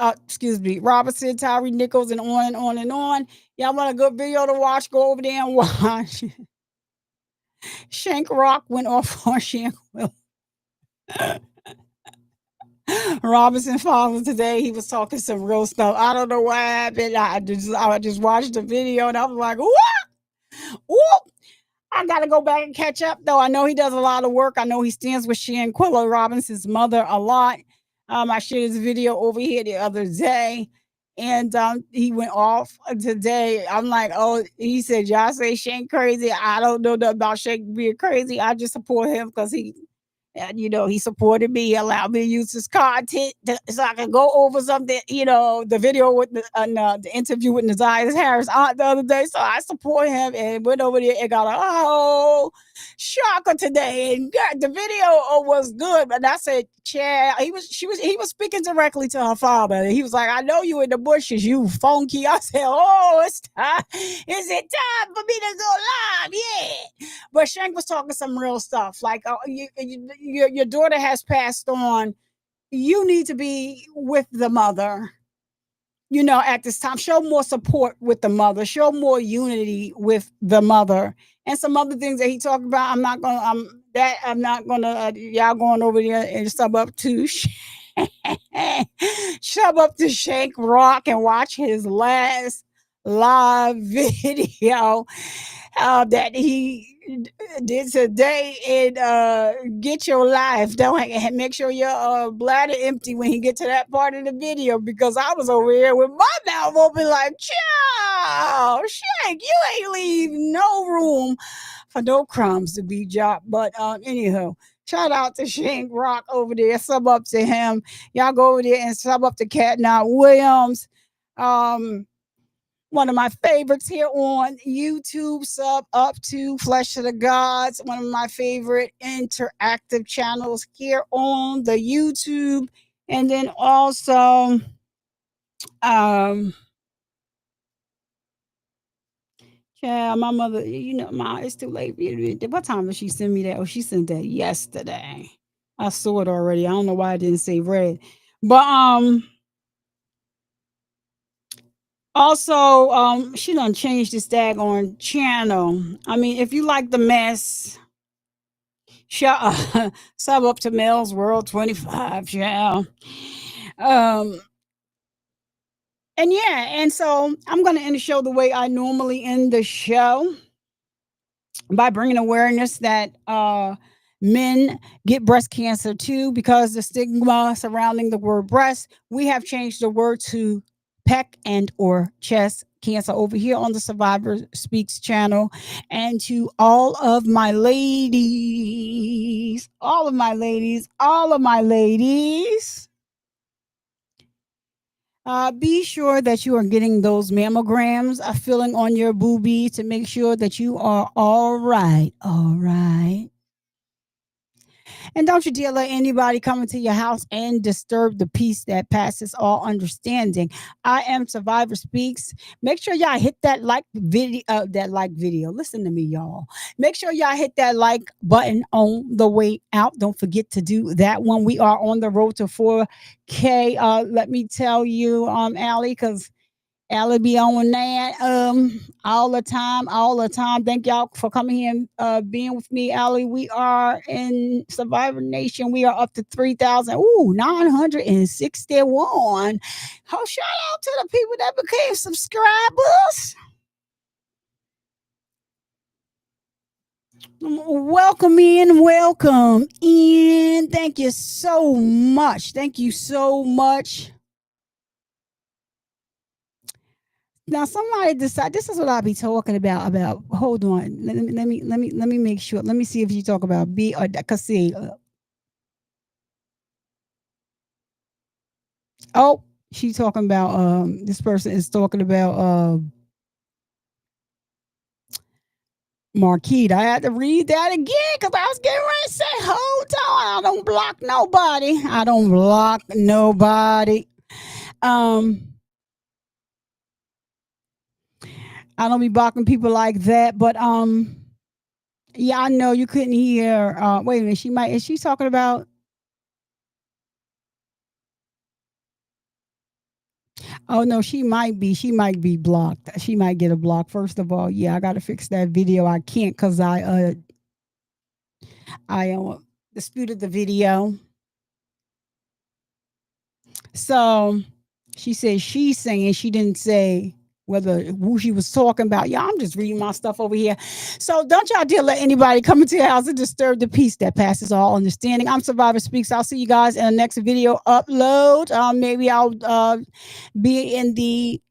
Tyree Nichols, and on and on and on. Y'all want a good video to watch? Go over there and watch. Shank Rock went off on Shanquella. Robinson father today, he was talking some real stuff. I don't know what happened. I just watched the video and I was like, what? Whoop. I got to go back and catch up, though. I know he does a lot of work. I know he stands with Shanquella Robinson's mother a lot. I shared his video over here the other day, and he went off today. I'm like, oh, he said, y'all say Shank crazy. I don't know nothing about Shank being crazy. I just support him because he supported me, allowed me to use his content so I can go over something, the video with the interview with Naziah Harris aunt the other day. So I support him and went over there and got a whole shocker today. And the video was good, but I said, Chad, he was speaking directly to her father. And he was like, I know you in the bushes, you funky. I said, oh, it's time. Is it time for me to go live? Yeah. But Shank was talking some real stuff. Like, your daughter has passed on. You need to be with the mother, at this time. Show more support with the mother. Show more unity with the mother. And some other things that he talked about. I'm not gonna y'all going over there and sub up to Shank Rock and watch his last live video that he did today. And get your life. Don't make sure your bladder empty when he get to that part of the video, because I was over here with my mouth open like, child, Shank, you ain't leave no room for no crumbs to be dropped. But anyhow, shout out to Shank Rock over there. Sub up to him. Y'all go over there and sub up to Cat Not Williams. One of my favorites here on YouTube. Sub up to Flesh of the Gods. One of my favorite interactive channels here on the YouTube. And then also, yeah, my mother, it's too late. What time did she send me that? Oh, she sent that yesterday. I saw it already. I don't know why I didn't say read. But also she done changed this daggone channel. I mean, if you like the mess, sub up to Mel's World 25, yeah. Um and yeah, and so I'm gonna end the show the way I normally end the show, by bringing awareness that men get breast cancer too, because the stigma surrounding the word breast. We have changed the word to peck and or chest cancer over here on the Survivor Speaks channel. And to all of my ladies, all of my ladies, all of my ladies, be sure that you are getting those mammograms, filling on your boobies to make sure that you are all right. All right. And don't you dare let anybody come into your house and disturb the peace that passes all understanding. I am Survivor Speaks. Make sure y'all hit that like video. Listen to me, y'all. Make sure y'all hit that like button on the way out. Don't forget to do that one. We are on the road to 4K. Let me tell you, Allie, because Allie be on that all the time, all the time. Thank y'all for coming here and being with me, Allie. We are in Survivor Nation. We are up to 3,961. Oh, shout out to the people that became subscribers. Welcome in, welcome in. Thank you so much. Thank you so much. Now somebody decide this is what I'll be talking about. Hold on, let me make sure. Let me see if you talk about B or cause see. Oh, she talking about this person is talking about Marquita. I had to read that again because I was getting ready to say, hold on, I don't block nobody. I don't block nobody. I don't be blocking people like that, but yeah, I know you couldn't hear. Wait a minute, is she talking about? Oh no, she might be blocked. She might get a block. First of all, yeah, I got to fix that video. I can't because I disputed the video. So she said she's saying, she didn't say who she was talking about. Yeah, I'm just reading my stuff over here. So don't y'all dare let anybody come into your house and disturb the peace that passes all understanding. I'm Survivor Speaks. I'll see you guys in the next video upload. Maybe I'll be in the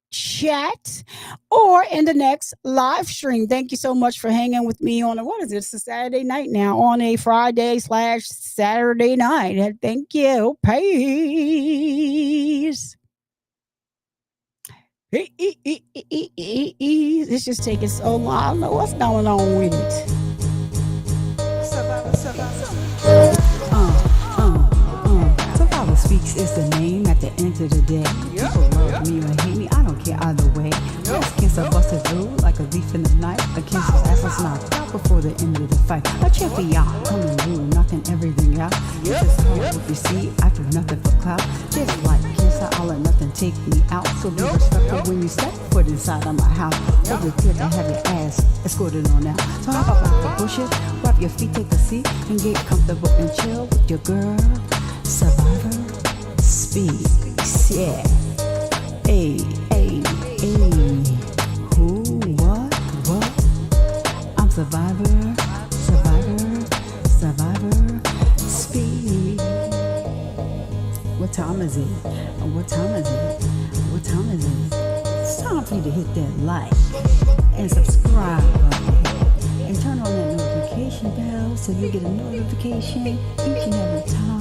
chat or in the next live stream. Thank you so much for hanging with me on what is it? It's a Saturday night now, on a Friday/Saturday night. Thank you. Peace. It's just taking so long. I don't know what's going on with it. Survivor Speaks is the name at the end of the day. People love me or hate me, I don't care either way. Breast cancer busted through like a thief in the night. A cancer's ass is knocked out before the end of the fight. A cheer for y'all, coming through, knocking everything out. This is hard if you see, I do nothing for clout. Just like cancer, I'll let nothing take me out. So be respectful when you step foot inside of my house. Hold it clear to have your ass escorted on out. So hop up out the bushes, wrap your feet, take a seat, and get comfortable and chill with your girl. Survivor Speaks, yeah. Hey, hey, hey. Who, what? I'm Survivor Speaks. What time is it? What time is it? It's time for you to hit that like and subscribe button and turn on that notification bell so you get a notification each and every time